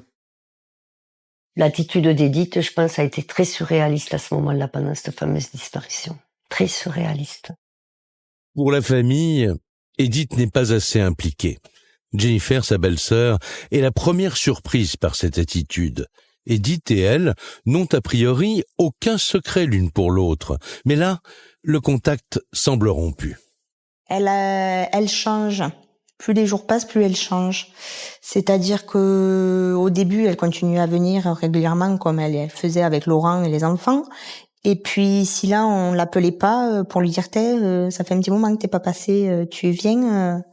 L'attitude d'Edith, je pense, a été très surréaliste à ce moment-là, pendant cette fameuse disparition. Très surréaliste. Pour la famille, Edith n'est pas assez impliquée. Jennifer, sa belle-sœur, est la première surprise par cette attitude. Edith et elle n'ont a priori aucun secret l'une pour l'autre. Mais là, le contact semble rompu. Elle change. Plus les jours passent, plus elle change. C'est-à-dire que au début, elle continue à venir régulièrement comme elle faisait avec Laurent et les enfants. Et puis, si là, on l'appelait pas pour lui dire ça fait un petit moment que t'es pas passé, tu viens.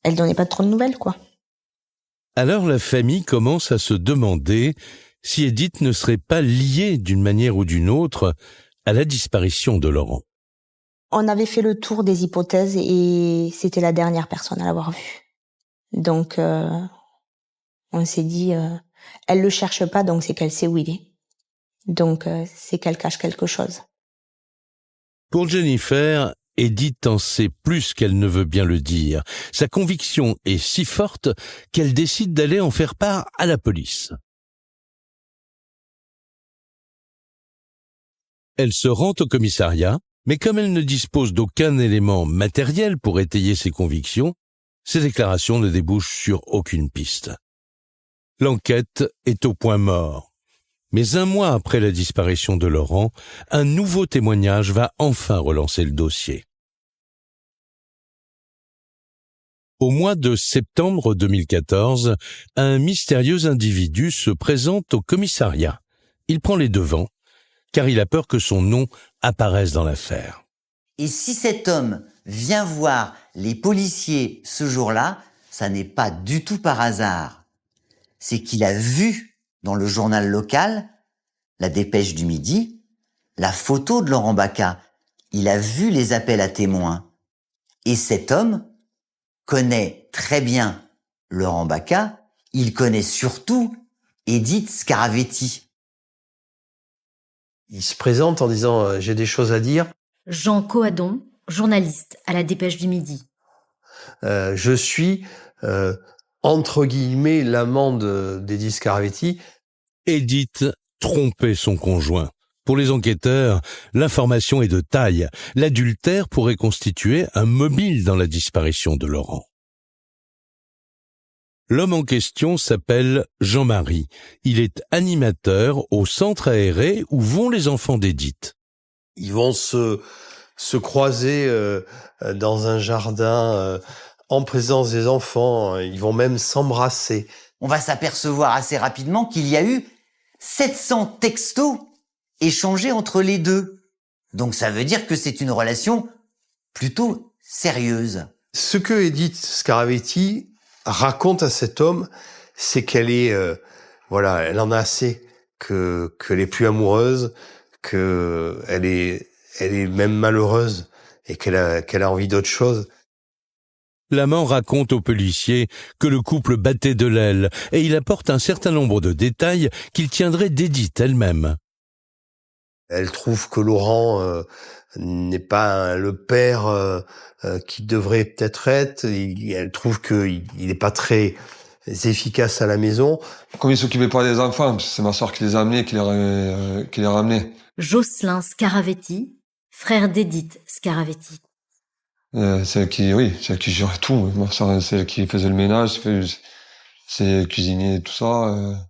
Elle donnait pas trop de nouvelles, quoi. Alors la famille commence à se demander si Edith ne serait pas liée d'une manière ou d'une autre à la disparition de Laurent. On avait fait le tour des hypothèses et c'était la dernière personne à l'avoir vue. Donc, on s'est dit, elle le cherche pas, donc c'est qu'elle sait où il est. Donc, c'est qu'elle cache quelque chose. Pour Jennifer, Edith en sait plus qu'elle ne veut bien le dire. Sa conviction est si forte qu'elle décide d'aller en faire part à la police. Elle se rend au commissariat, mais comme elle ne dispose d'aucun élément matériel pour étayer ses convictions, ses déclarations ne débouchent sur aucune piste. L'enquête est au point mort. Mais un mois après la disparition de Laurent, un nouveau témoignage va enfin relancer le dossier. Au mois de septembre 2014, un mystérieux individu se présente au commissariat. Il prend les devants, car il a peur que son nom apparaisse dans l'affaire. Et si cet homme vient voir les policiers ce jour-là, ça n'est pas du tout par hasard. C'est qu'il a vu dans le journal local, La Dépêche du Midi, la photo de Laurent Baca. Il a vu les appels à témoins. Et cet homme connaît très bien Laurent Baca, il connaît surtout Edith Scaravetti. Il se présente en disant « j'ai des choses à dire ». Jean Coadon, journaliste à La Dépêche du Midi. Je suis, entre guillemets, l'amant d'Edith Scaravetti. Edith trompait son conjoint. Pour les enquêteurs, l'information est de taille. L'adultère pourrait constituer un mobile dans la disparition de Laurent. L'homme en question s'appelle Jean-Marie. Il est animateur au centre aéré où vont les enfants d'Édith. Ils vont se croiser dans un jardin en présence des enfants. Ils vont même s'embrasser. On va s'apercevoir assez rapidement qu'il y a eu 700 textos échangés entre les deux. Donc ça veut dire que c'est une relation plutôt sérieuse. Ce que Édith Scaravetti raconte à cet homme, c'est qu'elle est, elle en a assez, qu'elle est plus amoureuse, qu'elle est même malheureuse et qu'elle a envie d'autre chose. L'amant raconte au policier que le couple battait de l'aile et il apporte un certain nombre de détails qu'il tiendrait d'Édith elle-même. Elle trouve que Laurent n'est pas le père qu'il devrait peut-être être. Elle trouve qu'il n'est pas très efficace à la maison. Comme il s'occupait pas des enfants, c'est ma soeur qui les a amenés, qui les ramenait. Jocelyn Scaravetti, frère d'Édith Scaravetti. C'est elle qui gérait tout. Ma soeur, c'est elle qui faisait le ménage, c'est cuisinier, tout ça.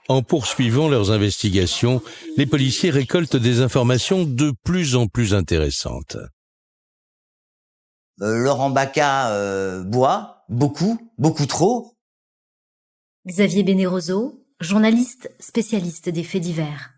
En poursuivant leurs investigations, les policiers récoltent des informations de plus en plus intéressantes. Laurent Baca boit beaucoup trop. Xavier Bénéroso, journaliste spécialiste des faits divers.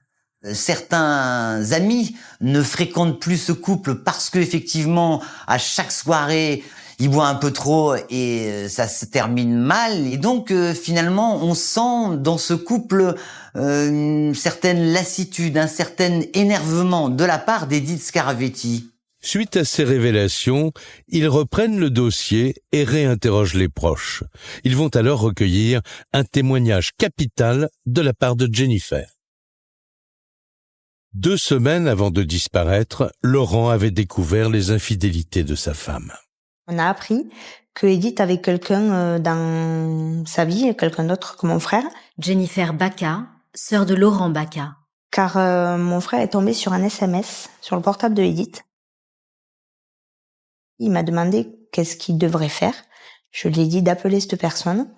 Certains amis ne fréquentent plus ce couple parce que effectivement, à chaque soirée, il boit un peu trop et ça se termine mal. Et donc, finalement, on sent dans ce couple une certaine lassitude, un certain énervement de la part d'Édith Scaravetti. Suite à ces révélations, ils reprennent le dossier et réinterrogent les proches. Ils vont alors recueillir un témoignage capital de la part de Jennifer. 2 semaines avant de disparaître, Laurent avait découvert les infidélités de sa femme. On a appris que Édith avait quelqu'un dans sa vie, quelqu'un d'autre que mon frère. Jennifer Baca, sœur de Laurent Baca. Car mon frère est tombé sur un SMS sur le portable de Édith. Il m'a demandé qu'est-ce qu'il devrait faire. Je lui ai dit d'appeler cette personne.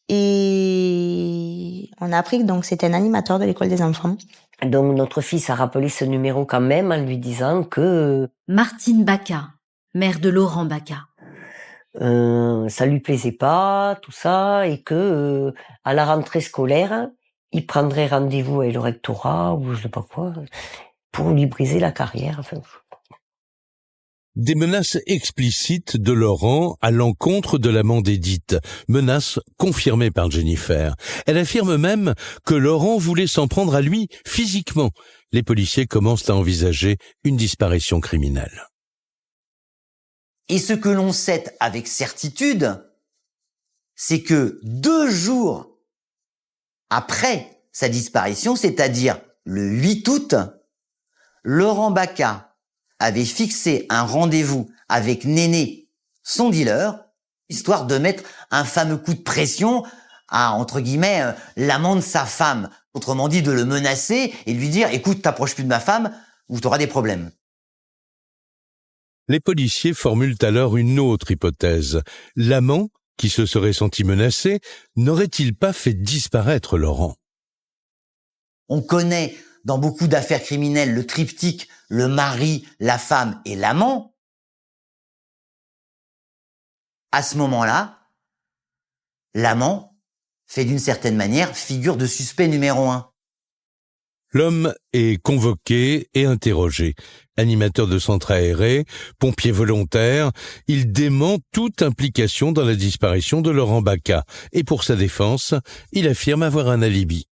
Et on a appris que donc c'était un animateur de l'école des enfants. Donc notre fils a rappelé ce numéro quand même en lui disant que... Martine Baca, mère de Laurent Baca. Ça lui plaisait pas, tout ça, et que à la rentrée scolaire, il prendrait rendez-vous avec le rectorat ou je sais pas quoi pour lui briser la carrière. Enfin, Des menaces explicites de Laurent à l'encontre de l'amant d'Édith, menaces confirmées par Jennifer. Elle affirme même que Laurent voulait s'en prendre à lui physiquement. Les policiers commencent à envisager une disparition criminelle. Et ce que l'on sait avec certitude, c'est que 2 jours après sa disparition, c'est-à-dire le 8 août, Laurent Baca avait fixé un rendez-vous avec Néné, son dealer, histoire de mettre un fameux coup de pression à, entre guillemets, l'amant de sa femme. Autrement dit, de le menacer et de lui dire « Écoute, t'approches plus de ma femme ou t'auras des problèmes ». Les policiers formulent alors une autre hypothèse. L'amant, qui se serait senti menacé, n'aurait-il pas fait disparaître Laurent ? On connaît dans beaucoup d'affaires criminelles le triptyque, le mari, la femme et l'amant. À ce moment-là, l'amant fait d'une certaine manière figure de suspect numéro 1. L'homme est convoqué et interrogé. Animateur de centre aéré, pompier volontaire, il dément toute implication dans la disparition de Laurent Baca. Et pour sa défense, il affirme avoir un alibi.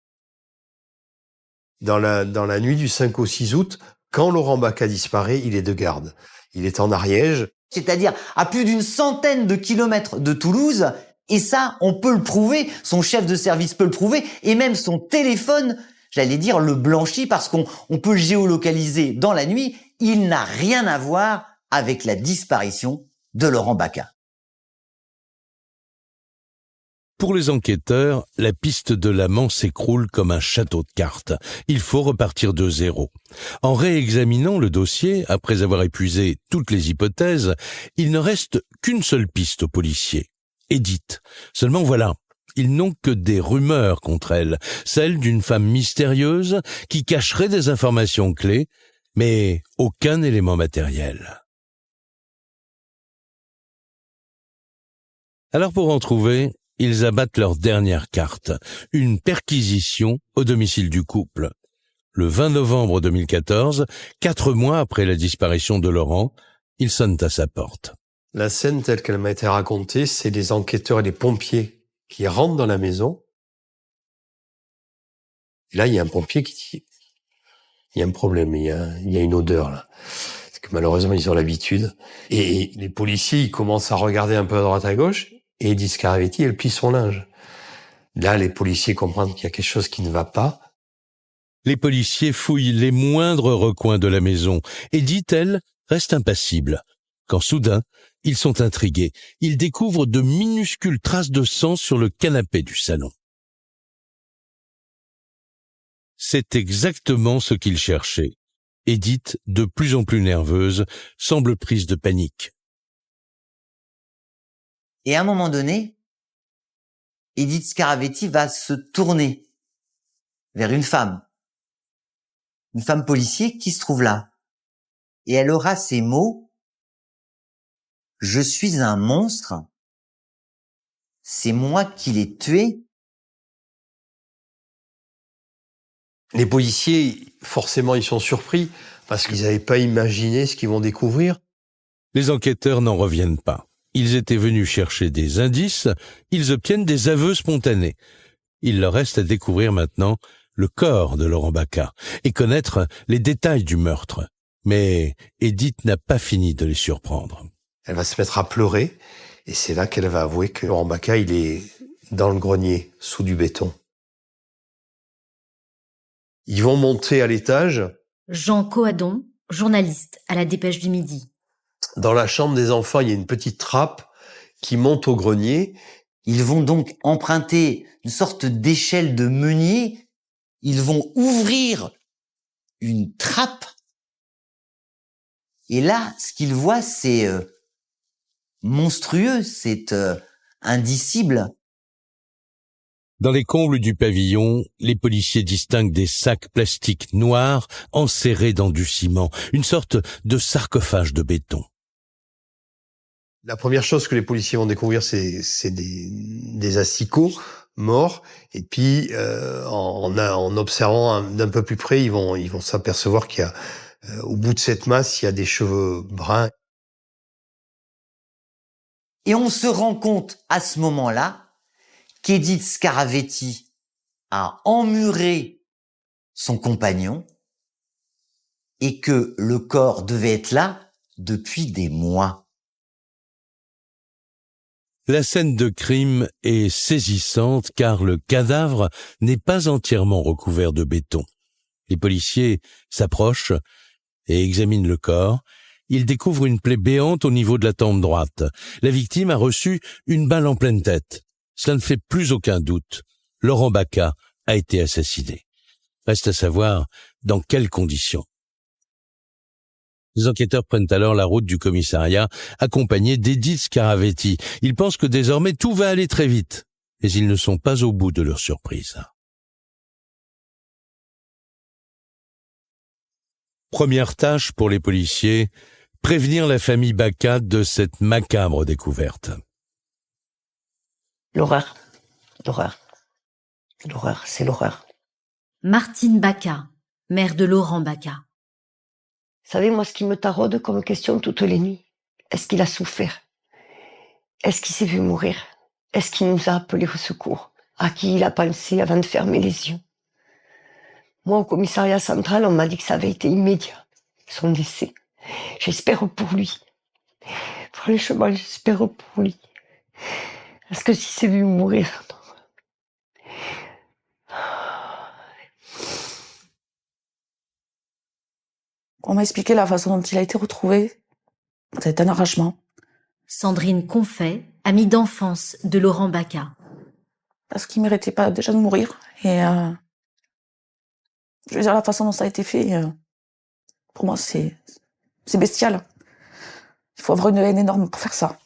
Dans la nuit du 5 au 6 août, quand Laurent Baca disparaît, il est de garde. Il est en Ariège. C'est-à-dire à plus d'une centaine de kilomètres de Toulouse. Et ça, on peut le prouver. Son chef de service peut le prouver. Et même son téléphone, j'allais dire, le blanchit parce qu'on peut géolocaliser dans la nuit. Il n'a rien à voir avec la disparition de Laurent Baca. Pour les enquêteurs, la piste de l'amant s'écroule comme un château de cartes. Il faut repartir de zéro. En réexaminant le dossier, après avoir épuisé toutes les hypothèses, il ne reste qu'une seule piste aux policiers. Edith. Seulement voilà, ils n'ont que des rumeurs contre elle, celles d'une femme mystérieuse qui cacherait des informations clés, mais aucun élément matériel. Alors pour en trouver, ils abattent leur dernière carte, une perquisition au domicile du couple. Le 20 novembre 2014, 4 mois après la disparition de Laurent, ils sonnent à sa porte. La scène telle qu'elle m'a été racontée, c'est les enquêteurs et les pompiers qui rentrent dans la maison. Et là, il y a un pompier qui dit, il y a un problème, il y a une odeur là. Parce que malheureusement, ils ont l'habitude. Et les policiers, ils commencent à regarder un peu à droite à gauche, et Edith Scaravetti, elle plie son linge. Là, les policiers comprennent qu'il y a quelque chose qui ne va pas. Les policiers fouillent les moindres recoins de la maison. Edith, elle, reste impassible. Quand soudain, ils sont intrigués. Ils découvrent de minuscules traces de sang sur le canapé du salon. C'est exactement ce qu'ils cherchaient. Edith, de plus en plus nerveuse, semble prise de panique. Et à un moment donné, Edith Scaravetti va se tourner vers une femme policier qui se trouve là. Et elle aura ces mots: « Je suis un monstre, c'est moi qui l'ai tué. » Les policiers, forcément, ils sont surpris parce qu'ils n'avaient pas imaginé ce qu'ils vont découvrir. Les enquêteurs n'en reviennent pas. Ils étaient venus chercher des indices, ils obtiennent des aveux spontanés. Il leur reste à découvrir maintenant le corps de Laurent Baca et connaître les détails du meurtre. Mais Edith n'a pas fini de les surprendre. Elle va se mettre à pleurer et c'est là qu'elle va avouer que Laurent Baca, il est dans le grenier, sous du béton. Ils vont monter à l'étage. Jean Coadon, journaliste à la Dépêche du Midi. Dans la chambre des enfants, il y a une petite trappe qui monte au grenier. Ils vont donc emprunter une sorte d'échelle de meunier. Ils vont ouvrir une trappe. Et là, ce qu'ils voient, c'est monstrueux, c'est indicible. Dans les combles du pavillon, les policiers distinguent des sacs plastiques noirs enserrés dans du ciment, une sorte de sarcophage de béton. La première chose que les policiers vont découvrir, c'est des asticots morts. Et puis, en observant d'un peu plus près, ils vont s'apercevoir qu'il y a, au bout de cette masse, il y a des cheveux bruns. Et on se rend compte à ce moment-là qu'Edith Scaravetti a emmuré son compagnon et que le corps devait être là depuis des mois. La scène de crime est saisissante car le cadavre n'est pas entièrement recouvert de béton. Les policiers s'approchent et examinent le corps. Ils découvrent une plaie béante au niveau de la tempe droite. La victime a reçu une balle en pleine tête. Cela ne fait plus aucun doute. Laurent Baca a été assassiné. Reste à savoir dans quelles conditions. Les enquêteurs prennent alors la route du commissariat, accompagnés d'Edith Scaravetti. Ils pensent que désormais tout va aller très vite, mais ils ne sont pas au bout de leur surprise. Première tâche pour les policiers, prévenir la famille Baca de cette macabre découverte. L'horreur, c'est l'horreur. Martine Baca, mère de Laurent Baca. Vous savez, moi, ce qui me taraude comme question toutes les nuits, est-ce qu'il a souffert? Est-ce qu'il s'est vu mourir? Est-ce qu'il nous a appelés au secours? À qui il a pensé avant de fermer les yeux? Moi, au commissariat central, on m'a dit que ça avait été immédiat, son décès. J'espère pour lui. Franchement, j'espère pour lui. Parce que s'il s'est vu mourir... On m'a expliqué la façon dont il a été retrouvé. C'est un arrachement. Sandrine Confet, amie d'enfance de Laurent Baca. Parce qu'il méritait pas déjà de mourir. Et je veux dire, la façon dont ça a été fait, pour moi, c'est bestial. Il faut avoir une haine énorme pour faire ça.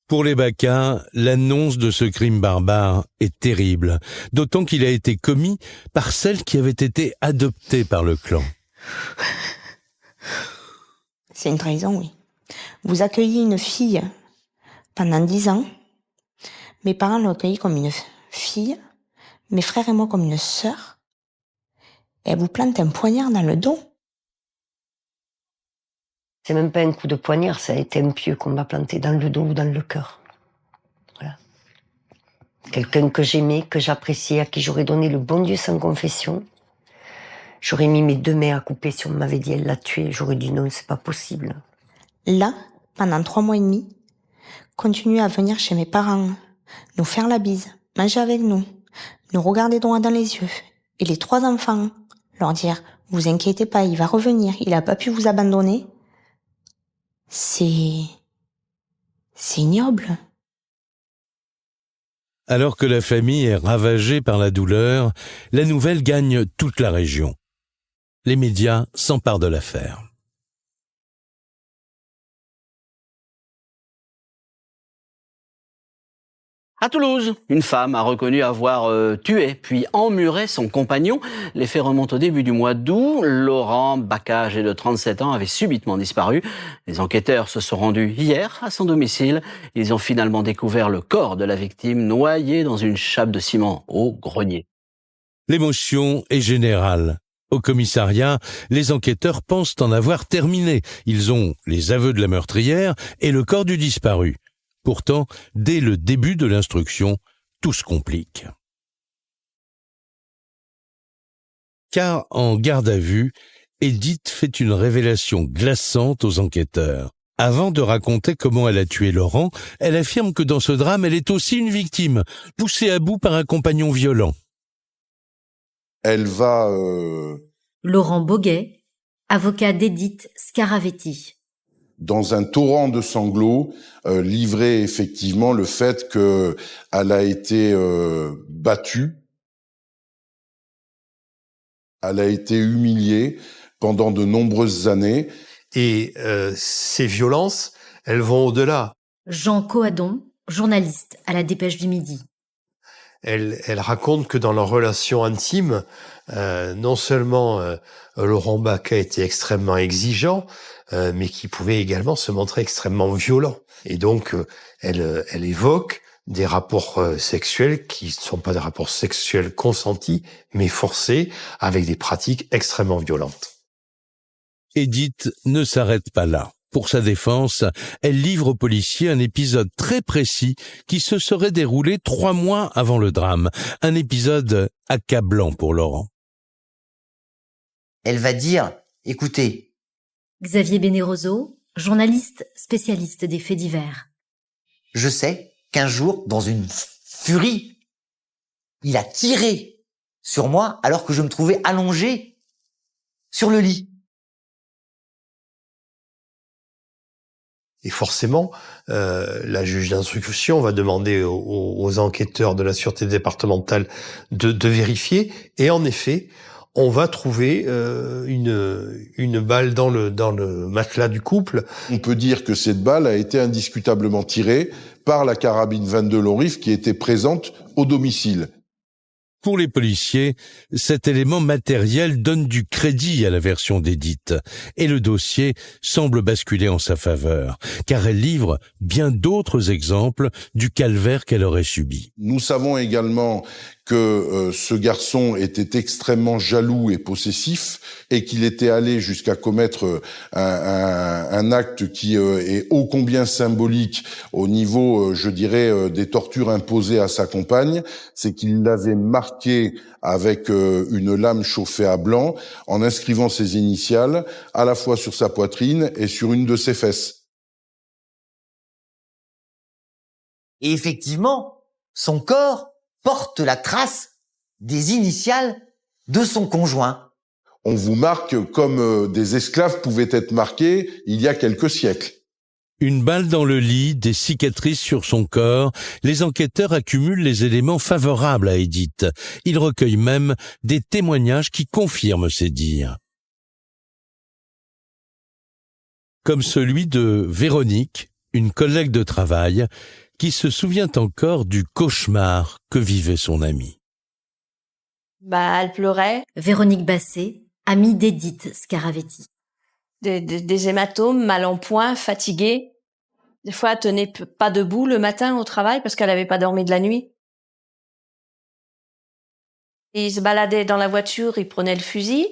Pour les Baca, l'annonce de ce crime barbare est terrible, d'autant qu'il a été commis par celle qui avait été adoptée par le clan. C'est une trahison, oui. Vous accueillez une fille pendant 10 ans. Mes parents l'ont accueillie comme une fille, mes frères et moi comme une sœur. Et elle vous plante un poignard dans le dos. C'est même pas un coup de poignard, ça a été un pieu qu'on m'a planté dans le dos ou dans le cœur. Voilà. Quelqu'un que j'aimais, que j'appréciais, à qui j'aurais donné le bon Dieu sans confession. J'aurais mis mes 2 mains à couper si on m'avait dit elle l'a tué. J'aurais dit non, c'est pas possible. Là, pendant 3 mois et demi, continuez à venir chez mes parents, nous faire la bise, manger avec nous, nous regarder droit dans les yeux. Et les 3 enfants, leur dire, vous inquiétez pas, il va revenir, il a pas pu vous abandonner. C'est ignoble. Alors que la famille est ravagée par la douleur, la nouvelle gagne toute la région. Les médias s'emparent de l'affaire. À Toulouse, une femme a reconnu avoir tué puis emmuré son compagnon. Les faits remontent au début du mois d'août. Laurent Baca, âgé de 37 ans, avait subitement disparu. Les enquêteurs se sont rendus hier à son domicile. Ils ont finalement découvert le corps de la victime noyé dans une chape de ciment au grenier. L'émotion est générale. Au commissariat, les enquêteurs pensent en avoir terminé. Ils ont les aveux de la meurtrière et le corps du disparu. Pourtant, dès le début de l'instruction, tout se complique. Car en garde à vue, Edith fait une révélation glaçante aux enquêteurs. Avant de raconter comment elle a tué Laurent, elle affirme que dans ce drame, elle est aussi une victime, poussée à bout par un compagnon violent. Elle va... Laurent Boguet, avocat d'Edith Scaravetti. Dans un torrent de sanglots, livrer effectivement le fait qu'elle a été battue, elle a été humiliée pendant de nombreuses années. Et ces violences, elles vont au-delà. Jean Coadon, journaliste à la Dépêche du Midi. Elle raconte que dans leur relation intime, non seulement Laurent Baca était extrêmement exigeant, mais qui pouvait également se montrer extrêmement violent. Et donc, elle évoque des rapports sexuels qui ne sont pas des rapports sexuels consentis, mais forcés, avec des pratiques extrêmement violentes. Edith ne s'arrête pas là. Pour sa défense, elle livre aux policiers un épisode très précis qui se serait déroulé 3 mois avant le drame. Un épisode accablant pour Laurent. Elle va dire, écoutez... Xavier Bénéroso, journaliste spécialiste des faits divers. Je sais qu'un jour, dans une furie, il a tiré sur moi alors que je me trouvais allongé sur le lit. Et forcément, la juge d'instruction va demander aux enquêteurs de la sûreté départementale de vérifier. Et en effet, on va trouver une balle dans le matelas du couple. On peut dire que cette balle a été indiscutablement tirée par la carabine 22 long rifle qui était présente au domicile. Pour les policiers, cet élément matériel donne du crédit à la version d'Edith, et le dossier semble basculer en sa faveur, car elle livre bien d'autres exemples du calvaire qu'elle aurait subi. Nous savons également que ce garçon était extrêmement jaloux et possessif et qu'il était allé jusqu'à commettre un acte qui est ô combien symbolique au niveau, je dirais, des tortures imposées à sa compagne, c'est qu'il l'avait marqué avec une lame chauffée à blanc en inscrivant ses initiales à la fois sur sa poitrine et sur une de ses fesses. Et effectivement, son corps porte la trace des initiales de son conjoint. On vous marque comme des esclaves pouvaient être marqués il y a quelques siècles. Une balle dans le lit, des cicatrices sur son corps, les enquêteurs accumulent les éléments favorables à Edith. Ils recueillent même des témoignages qui confirment ses dires. Comme celui de Véronique, une collègue de travail, qui se souvient encore du cauchemar que vivait son amie. Elle pleurait. Véronique Basset, amie d'Edith Scaravetti. Des hématomes, mal en point, fatiguée. Des fois, elle tenait pas debout le matin au travail parce qu'elle avait pas dormi de la nuit. Il se baladait dans la voiture, il prenait le fusil.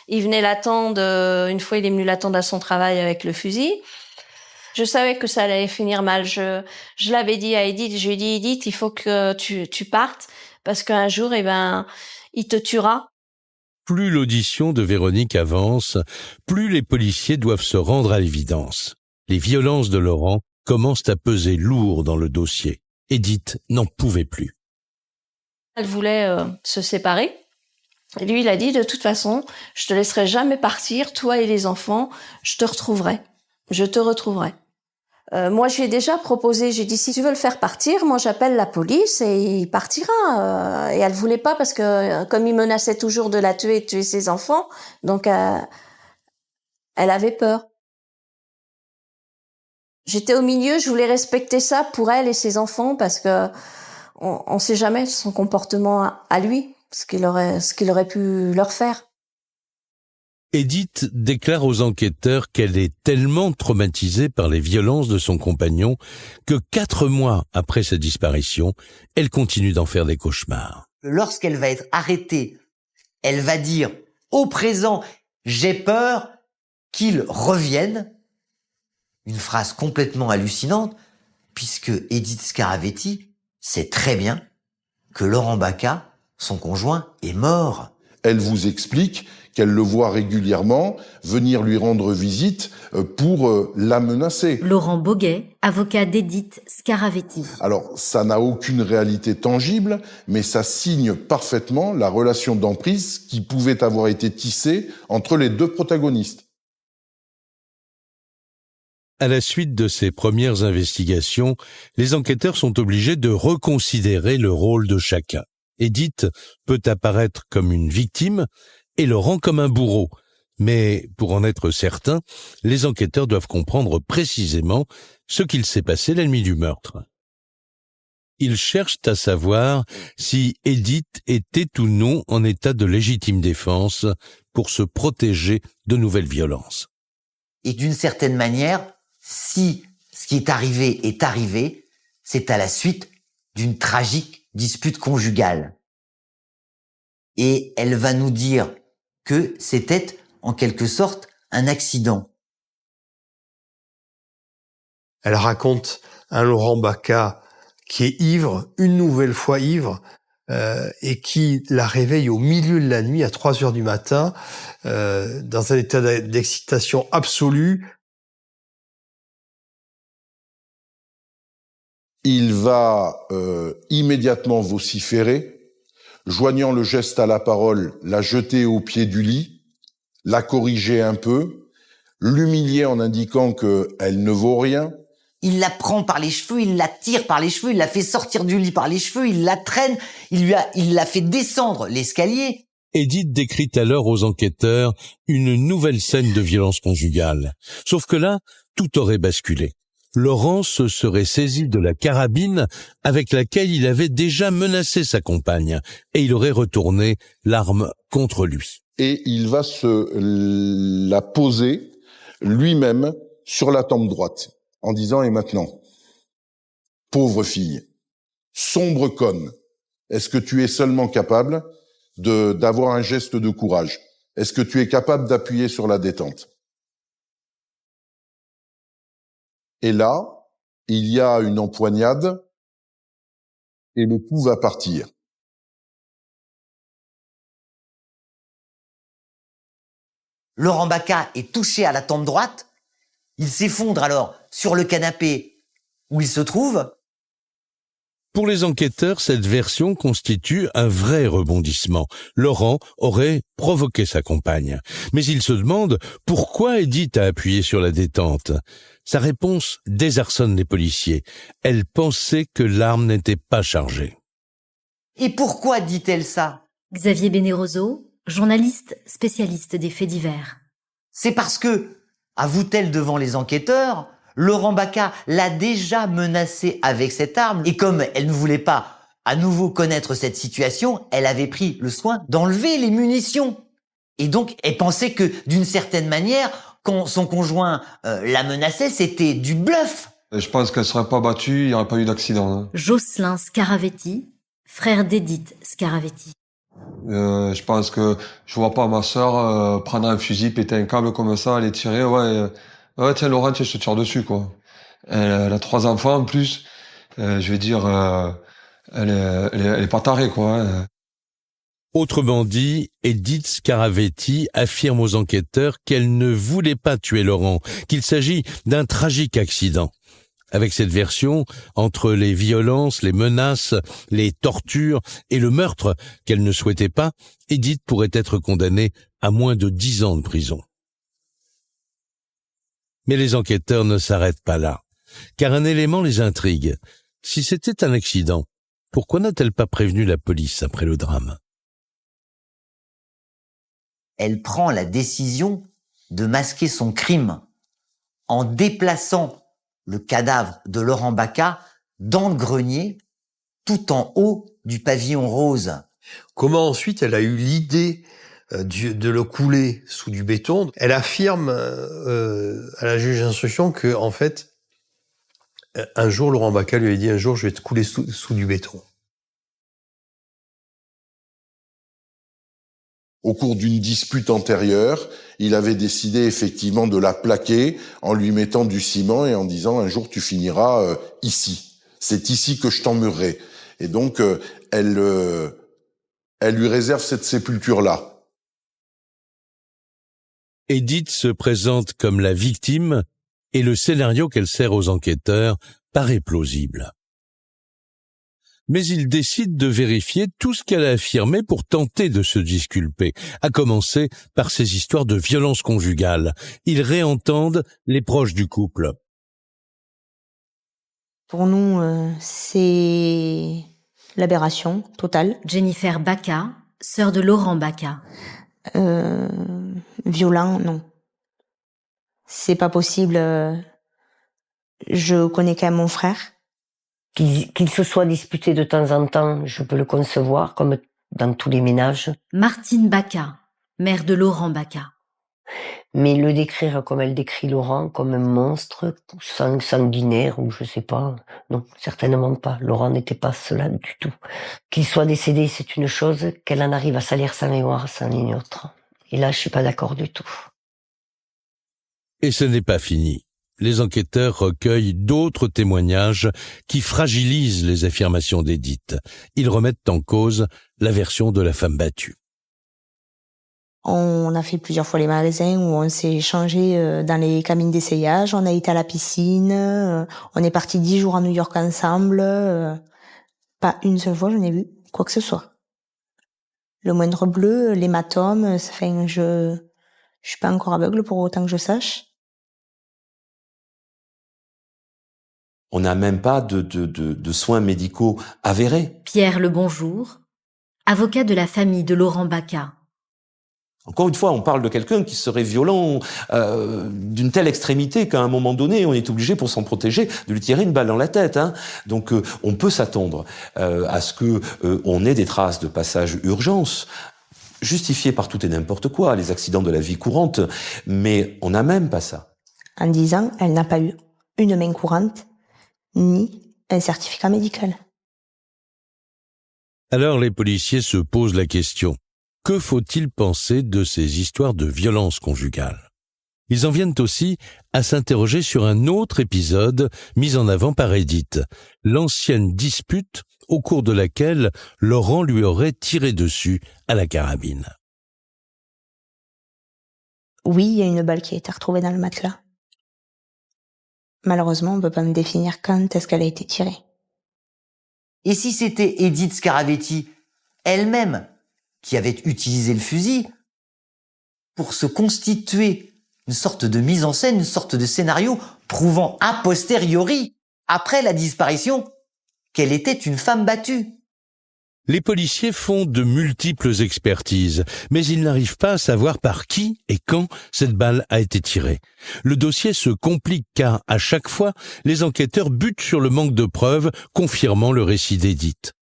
Il venait l'attendre, une fois il est venu l'attendre à son travail avec le fusil. Je savais que ça allait finir mal. Je l'avais dit à Edith, je lui ai dit, Edith, il faut que tu partes parce qu'un jour, il te tuera. Plus l'audition de Véronique avance, plus les policiers doivent se rendre à l'évidence. Les violences de Laurent commencent à peser lourd dans le dossier. Edith n'en pouvait plus. Elle voulait se séparer. Et lui, il a dit, de toute façon, je te laisserai jamais partir, toi et les enfants, je te retrouverai. Je te retrouverai. Moi, je lui ai déjà proposé, j'ai dit, si tu veux le faire partir, moi, j'appelle la police et il partira. Et elle voulait pas parce que, comme il menaçait toujours de la tuer et de tuer ses enfants, donc elle avait peur. J'étais au milieu, je voulais respecter ça pour elle et ses enfants parce que on sait jamais son comportement à lui, ce qu'il aurait pu leur faire. Edith déclare aux enquêteurs qu'elle est tellement traumatisée par les violences de son compagnon que 4 mois après sa disparition, elle continue d'en faire des cauchemars. Lorsqu'elle va être arrêtée, elle va dire au présent, j'ai peur qu'il revienne. Une phrase complètement hallucinante, puisque Edith Scaravetti sait très bien que Laurent Baca, son conjoint, est mort. Elle vous explique qu'elle le voit régulièrement venir lui rendre visite pour la menacer. Laurent Boguet, avocat d'Edith Scaravetti. Alors, ça n'a aucune réalité tangible, mais ça signe parfaitement la relation d'emprise qui pouvait avoir été tissée entre les deux protagonistes. À la suite de ces premières investigations, les enquêteurs sont obligés de reconsidérer le rôle de chacun. Edith peut apparaître comme une victime et Laurent comme un bourreau. Mais pour en être certain, les enquêteurs doivent comprendre précisément ce qu'il s'est passé la nuit du meurtre. Ils cherchent à savoir si Edith était ou non en état de légitime défense pour se protéger de nouvelles violences. Et d'une certaine manière, si ce qui est arrivé, c'est à la suite d'une tragique dispute conjugale. Et elle va nous dire que c'était en quelque sorte un accident. Elle raconte un Laurent Baca qui est ivre, une nouvelle fois ivre, et qui la réveille au milieu de la nuit à 3 heures du matin, dans un état d'excitation absolue. Il va immédiatement vociférer, joignant le geste à la parole, la jeter au pied du lit, la corriger un peu, l'humilier en indiquant qu'elle ne vaut rien. Il la prend par les cheveux, il la tire par les cheveux, il la fait sortir du lit par les cheveux, il la traîne, il la fait descendre l'escalier. Edith décrit alors aux enquêteurs une nouvelle scène de violence conjugale. Sauf que là, tout aurait basculé. Laurent se serait saisi de la carabine avec laquelle il avait déjà menacé sa compagne et il aurait retourné l'arme contre lui. Et il va la poser lui-même sur la tempe droite en disant « Et maintenant, pauvre fille, sombre conne, est-ce que tu es seulement capable d'avoir un geste de courage? Est-ce que tu es capable d'appuyer sur la détente ?» Et là, il y a une empoignade et le coup va partir. Laurent Baca est touché à la tempe droite. Il s'effondre alors sur le canapé où il se trouve. Pour les enquêteurs, cette version constitue un vrai rebondissement. Laurent aurait provoqué sa compagne. Mais ils se demandent pourquoi Edith a appuyé sur la détente. Sa réponse désarçonne les policiers. Elle pensait que l'arme n'était pas chargée. Et pourquoi dit-elle ça? Xavier Bénéroso, journaliste spécialiste des faits divers. C'est parce que, avoue-t-elle devant les enquêteurs, Laurent Baca l'a déjà menacée avec cette arme. Et comme elle ne voulait pas à nouveau connaître cette situation, elle avait pris le soin d'enlever les munitions. Et donc, elle pensait que d'une certaine manière, quand son conjoint la menaçait, c'était du bluff. Je pense qu'elle serait pas battue, il n'y aurait pas eu d'accident. Hein. Jocelyn Scaravetti, frère d'Edith Scaravetti. Je pense que je vois pas ma sœur prendre un fusil, péter un câble comme ça, aller tirer. Ouais, tiens Laurent, je te tire dessus quoi. Elle a 3 enfants en plus. Je vais dire, elle est pas tarée quoi. Hein. Autrement dit, Edith Scaravetti affirme aux enquêteurs qu'elle ne voulait pas tuer Laurent, qu'il s'agit d'un tragique accident. Avec cette version, entre les violences, les menaces, les tortures et le meurtre qu'elle ne souhaitait pas, Edith pourrait être condamnée à moins de 10 ans de prison. Mais les enquêteurs ne s'arrêtent pas là, car un élément les intrigue. Si c'était un accident, pourquoi n'a-t-elle pas prévenu la police après le drame ? Elle prend la décision de masquer son crime en déplaçant le cadavre de Laurent Baca dans le grenier, tout en haut du pavillon rose. Comment ensuite elle a eu l'idée de le couler sous du béton? Elle affirme à la juge d'instruction que, en fait, un jour, Laurent Baca lui a dit « Un jour, je vais te couler sous du béton ». Au cours d'une dispute antérieure, il avait décidé effectivement de la plaquer en lui mettant du ciment et en disant « Un jour, tu finiras ici. C'est ici que je t'emmurerai ». Et donc, elle lui réserve cette sépulture-là. Edith se présente comme la victime et le scénario qu'elle sert aux enquêteurs paraît plausible. Mais il décide de vérifier tout ce qu'elle a affirmé pour tenter de se disculper, à commencer par ces histoires de violence conjugale. Ils réentendent les proches du couple. Pour nous, c'est l'aberration totale. Jennifer Baca, sœur de Laurent Baca. Violent, non. C'est pas possible. Je connais quand même mon frère. Qu'il se soit disputé de temps en temps, je peux le concevoir, comme dans tous les ménages. Martine Baca, mère de Laurent Baca. Mais le décrire comme elle décrit Laurent, comme un monstre sanguinaire, ou je sais pas, non, certainement pas. Laurent n'était pas cela du tout. Qu'il soit décédé, c'est une chose, qu'elle en arrive à salir sa mémoire, c'en est une autre. Et là, je suis pas d'accord du tout. Et ce n'est pas fini. Les enquêteurs recueillent d'autres témoignages qui fragilisent les affirmations d'Edith. Ils remettent en cause la version de la femme battue. On a fait plusieurs fois les magasins où on s'est échangé dans les cabines d'essayage. On a été à la piscine. On est partis 10 jours à New York ensemble. Pas une seule fois je n'ai vu quoi que ce soit. Le moindre bleu, l'hématome, enfin, je suis pas encore aveugle pour autant que je sache. On n'a même pas de soins médicaux avérés. Pierre Lebonjour, avocat de la famille de Laurent Baca. Encore une fois, on parle de quelqu'un qui serait violent d'une telle extrémité qu'à un moment donné, on est obligé, pour s'en protéger, de lui tirer une balle dans la tête. Hein. Donc, on peut s'attendre à ce que on ait des traces de passage urgence, justifiées par tout et n'importe quoi, les accidents de la vie courante, mais on n'a même pas ça. En 10 ans, elle n'a pas eu une main courante, ni un certificat médical. Alors les policiers se posent la question. Que faut-il penser de ces histoires de violence conjugale ? Ils en viennent aussi à s'interroger sur un autre épisode mis en avant par Edith, l'ancienne dispute au cours de laquelle Laurent lui aurait tiré dessus à la carabine. Oui, il y a une balle qui a été retrouvée dans le matelas. Malheureusement, on ne peut pas me définir quand est-ce qu'elle a été tirée. Et si c'était Edith Scaravetti elle-même qui avait utilisé le fusil pour se constituer une sorte de mise en scène, une sorte de scénario prouvant a posteriori, après la disparition, qu'elle était une femme battue. Les policiers font de multiples expertises, mais ils n'arrivent pas à savoir par qui et quand cette balle a été tirée. Le dossier se complique car, à chaque fois, les enquêteurs butent sur le manque de preuves, confirmant le récit d'Edith.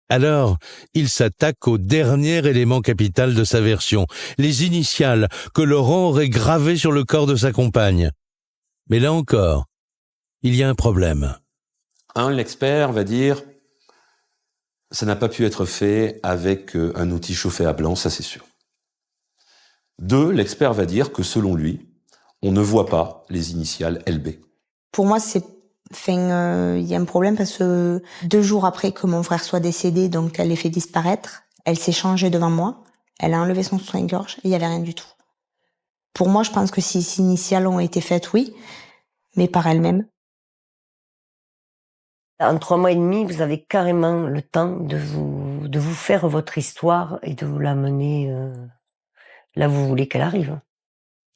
Alors, ils s'attaquent au dernier élément capital de sa version, les initiales que Laurent aurait gravées sur le corps de sa compagne. Mais là encore, il y a un problème. L'expert va dire ça n'a pas pu être fait avec un outil chauffé à blanc, ça c'est sûr. 2, l'expert va dire que selon lui, on ne voit pas les initiales LB. Pour moi, il y a un problème parce que 2 jours après que mon frère soit décédé, donc elle les fait disparaître, elle s'est changée devant moi, elle a enlevé son soutien-gorge et il n'y avait rien du tout. Pour moi, je pense que si ces initiales ont été faites, oui, mais par elle-même. En 3 mois et demi, vous avez carrément le temps de vous faire votre histoire et de vous l'amener là où vous voulez qu'elle arrive.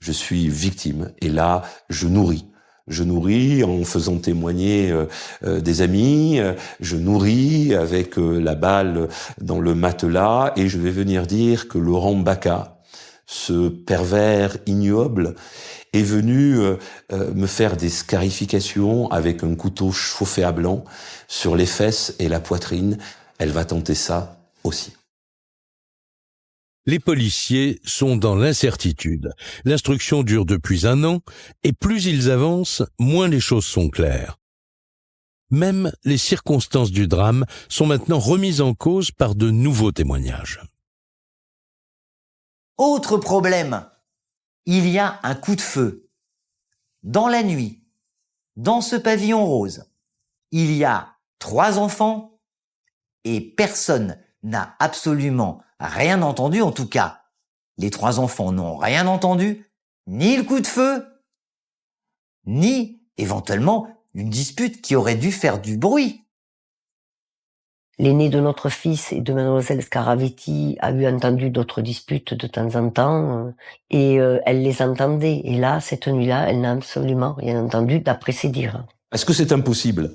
Je suis victime et là, je nourris. Je nourris en faisant témoigner des amis, je nourris avec la balle dans le matelas et je vais venir dire que Laurent Baca, ce pervers ignoble, est venu me faire des scarifications avec un couteau chauffé à blanc sur les fesses et la poitrine. Elle va tenter ça aussi. Les policiers sont dans l'incertitude. L'instruction dure depuis 1 an, et plus ils avancent, moins les choses sont claires. Même les circonstances du drame sont maintenant remises en cause par de nouveaux témoignages. Autre problème, il y a un coup de feu. Dans la nuit, dans ce pavillon rose, il y a 3 enfants et personne n'a absolument rien entendu. En tout cas, les 3 enfants n'ont rien entendu, ni le coup de feu, ni éventuellement une dispute qui aurait dû faire du bruit. L'aîné de notre fils et de mademoiselle Scaravetti a eu entendu d'autres disputes de temps en temps et elle les entendait. Et là, cette nuit-là, elle n'a absolument rien entendu d'après ses dires. Est-ce que c'est impossible ?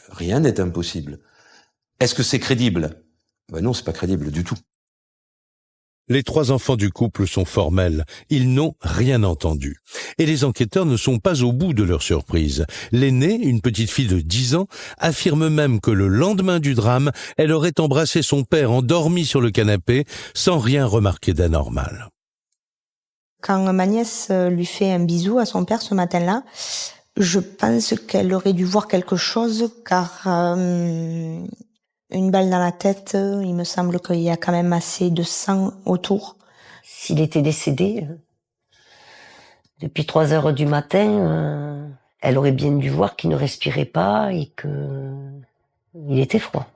Rien n'est impossible. Est-ce que c'est crédible ? Non, c'est pas crédible du tout. Les 3 enfants du couple sont formels. Ils n'ont rien entendu. Et les enquêteurs ne sont pas au bout de leur surprise. L'aînée, une petite fille de 10 ans, affirme même que le lendemain du drame, elle aurait embrassé son père endormi sur le canapé sans rien remarquer d'anormal. Quand ma nièce lui fait un bisou à son père ce matin-là, je pense qu'elle aurait dû voir quelque chose car une balle dans la tête, il me semble qu'il y a quand même assez de sang autour. S'il était décédé, depuis 3 heures du matin, elle aurait bien dû voir qu'il ne respirait pas et qu'il était froid.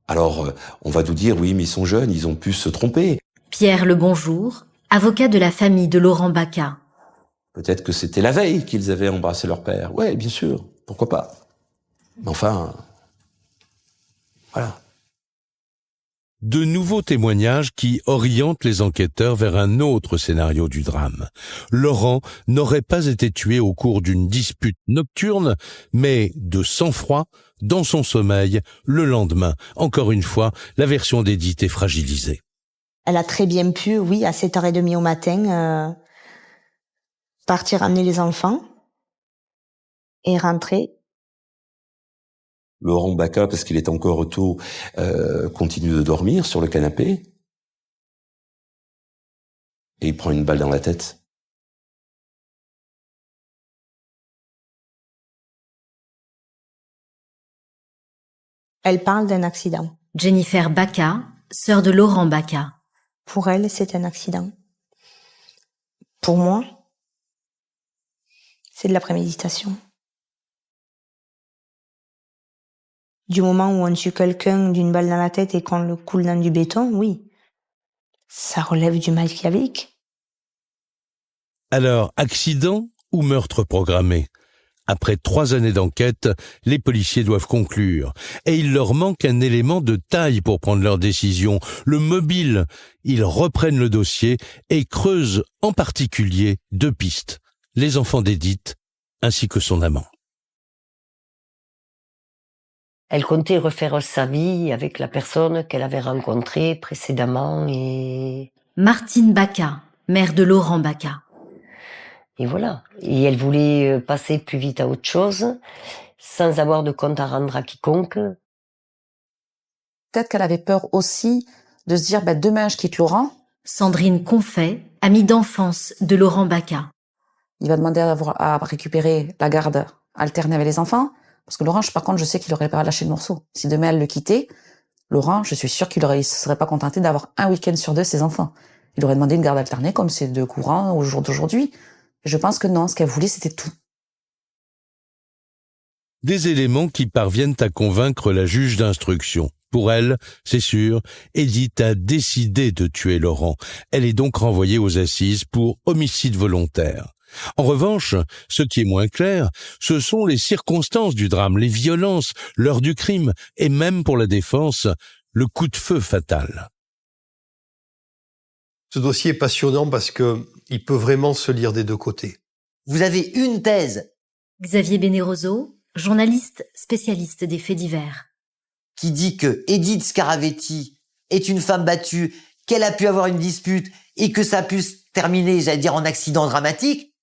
Alors, on va nous dire, oui, mais ils sont jeunes, ils ont pu se tromper. Pierre Lebonjour, avocat de la famille de Laurent Baca. Peut-être que c'était la veille qu'ils avaient embrassé leur père. Ouais, bien sûr, pourquoi pas. Mais enfin, voilà. De nouveaux témoignages qui orientent les enquêteurs vers un autre scénario du drame. Laurent n'aurait pas été tué au cours d'une dispute nocturne, mais de sang-froid, dans son sommeil, le lendemain. Encore une fois, la version d'Edith est fragilisée. Elle a très bien pu, oui, à 7h30 au matin, partir amener les enfants et rentrer. Laurent Baca, parce qu'il est encore tôt, continue de dormir sur le canapé. Et il prend une balle dans la tête. Elle parle d'un accident. Jennifer Baca, sœur de Laurent Baca. Pour elle, c'est un accident. Pour moi, c'est de la préméditation. Du moment où on tue quelqu'un d'une balle dans la tête et qu'on le coule dans du béton, oui. Ça relève du machiavélique. Alors, accident ou meurtre programmé ? Après 3 années d'enquête, les policiers doivent conclure. Et il leur manque un élément de taille pour prendre leur décision, le mobile. Ils reprennent le dossier et creusent en particulier 2 pistes. Les enfants d'Edith ainsi que son amant. Elle comptait refaire sa vie avec la personne qu'elle avait rencontrée précédemment et... Martine Baca, mère de Laurent Baca. Et voilà. Et elle voulait passer plus vite à autre chose, sans avoir de compte à rendre à quiconque. Peut-être qu'elle avait peur aussi de se dire, demain je quitte Laurent. Sandrine Confet, amie d'enfance de Laurent Baca. Il va demander à récupérer la garde alternée avec les enfants. Parce que Laurent, par contre, je sais qu'il aurait pas lâché le morceau. Si demain elle le quittait, Laurent, je suis sûre qu'il se serait pas contenté d'avoir un week-end sur 2 ses enfants. Il aurait demandé une garde alternée comme c'est de courant au jour d'aujourd'hui. Et je pense que non, ce qu'elle voulait, c'était tout. Des éléments qui parviennent à convaincre la juge d'instruction. Pour elle, c'est sûr, Édith a décidé de tuer Laurent. Elle est donc renvoyée aux assises pour homicide volontaire. En revanche, ce qui est moins clair, ce sont les circonstances du drame, les violences, l'heure du crime, et même pour la défense, le coup de feu fatal. Ce dossier est passionnant parce que il peut vraiment se lire des deux côtés. Vous avez une thèse. Xavier Bénéroso, journaliste spécialiste des faits divers. Qui dit que Édith Scaravetti est une femme battue, qu'elle a pu avoir une dispute et que ça a pu se terminer, j'allais dire, en accident dramatique.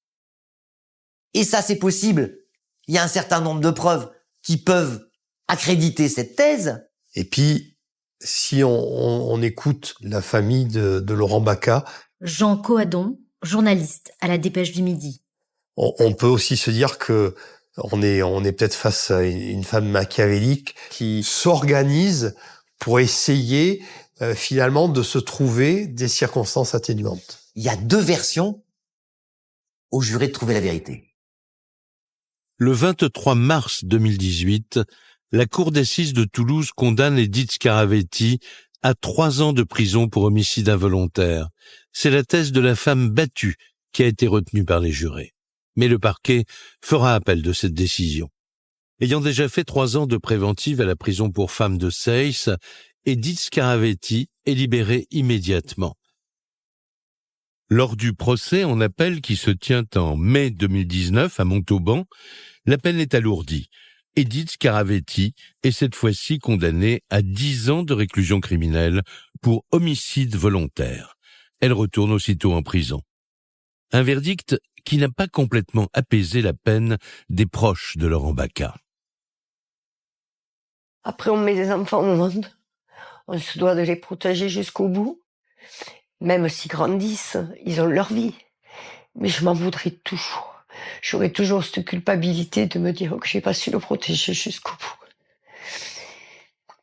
Et ça, c'est possible. Il y a un certain nombre de preuves qui peuvent accréditer cette thèse. Et puis, si on écoute la famille de Laurent Baca... Jean Coadon, journaliste à la Dépêche du Midi. On peut aussi se dire que on est peut-être face à une femme machiavélique qui s'organise pour essayer finalement de se trouver des circonstances atténuantes. Il y a 2 versions aux jurés de trouver la vérité. Le 23 mars 2018, la cour d'assises de Toulouse condamne Édith Scaravetti à 3 ans de prison pour homicide involontaire. C'est la thèse de la femme battue qui a été retenue par les jurés. Mais le parquet fera appel de cette décision. Ayant déjà fait 3 ans de préventive à la prison pour femmes de Seyss, Édith Scaravetti est libérée immédiatement. Lors du procès en appel qui se tient en mai 2019 à Montauban, la peine est alourdie. Édith Scaravetti est cette fois-ci condamnée à 10 ans de réclusion criminelle pour homicide volontaire. Elle retourne aussitôt en prison. Un verdict qui n'a pas complètement apaisé la peine des proches de Laurent Baca. Après, on met des enfants au monde. On se doit de les protéger jusqu'au bout. Même s'ils grandissent, ils ont leur vie. Mais je m'en voudrais toujours. J'aurais toujours cette culpabilité de me dire que j'ai pas su le protéger jusqu'au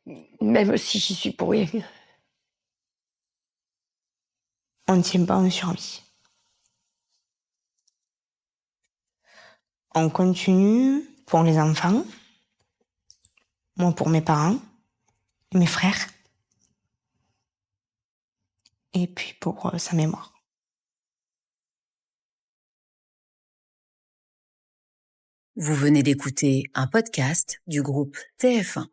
bout. Même si j'y suis pour rien. On ne tient pas en survie. On continue pour les enfants, moi pour mes parents, mes frères, et puis pour sa mémoire. Vous venez d'écouter un podcast du groupe TF1.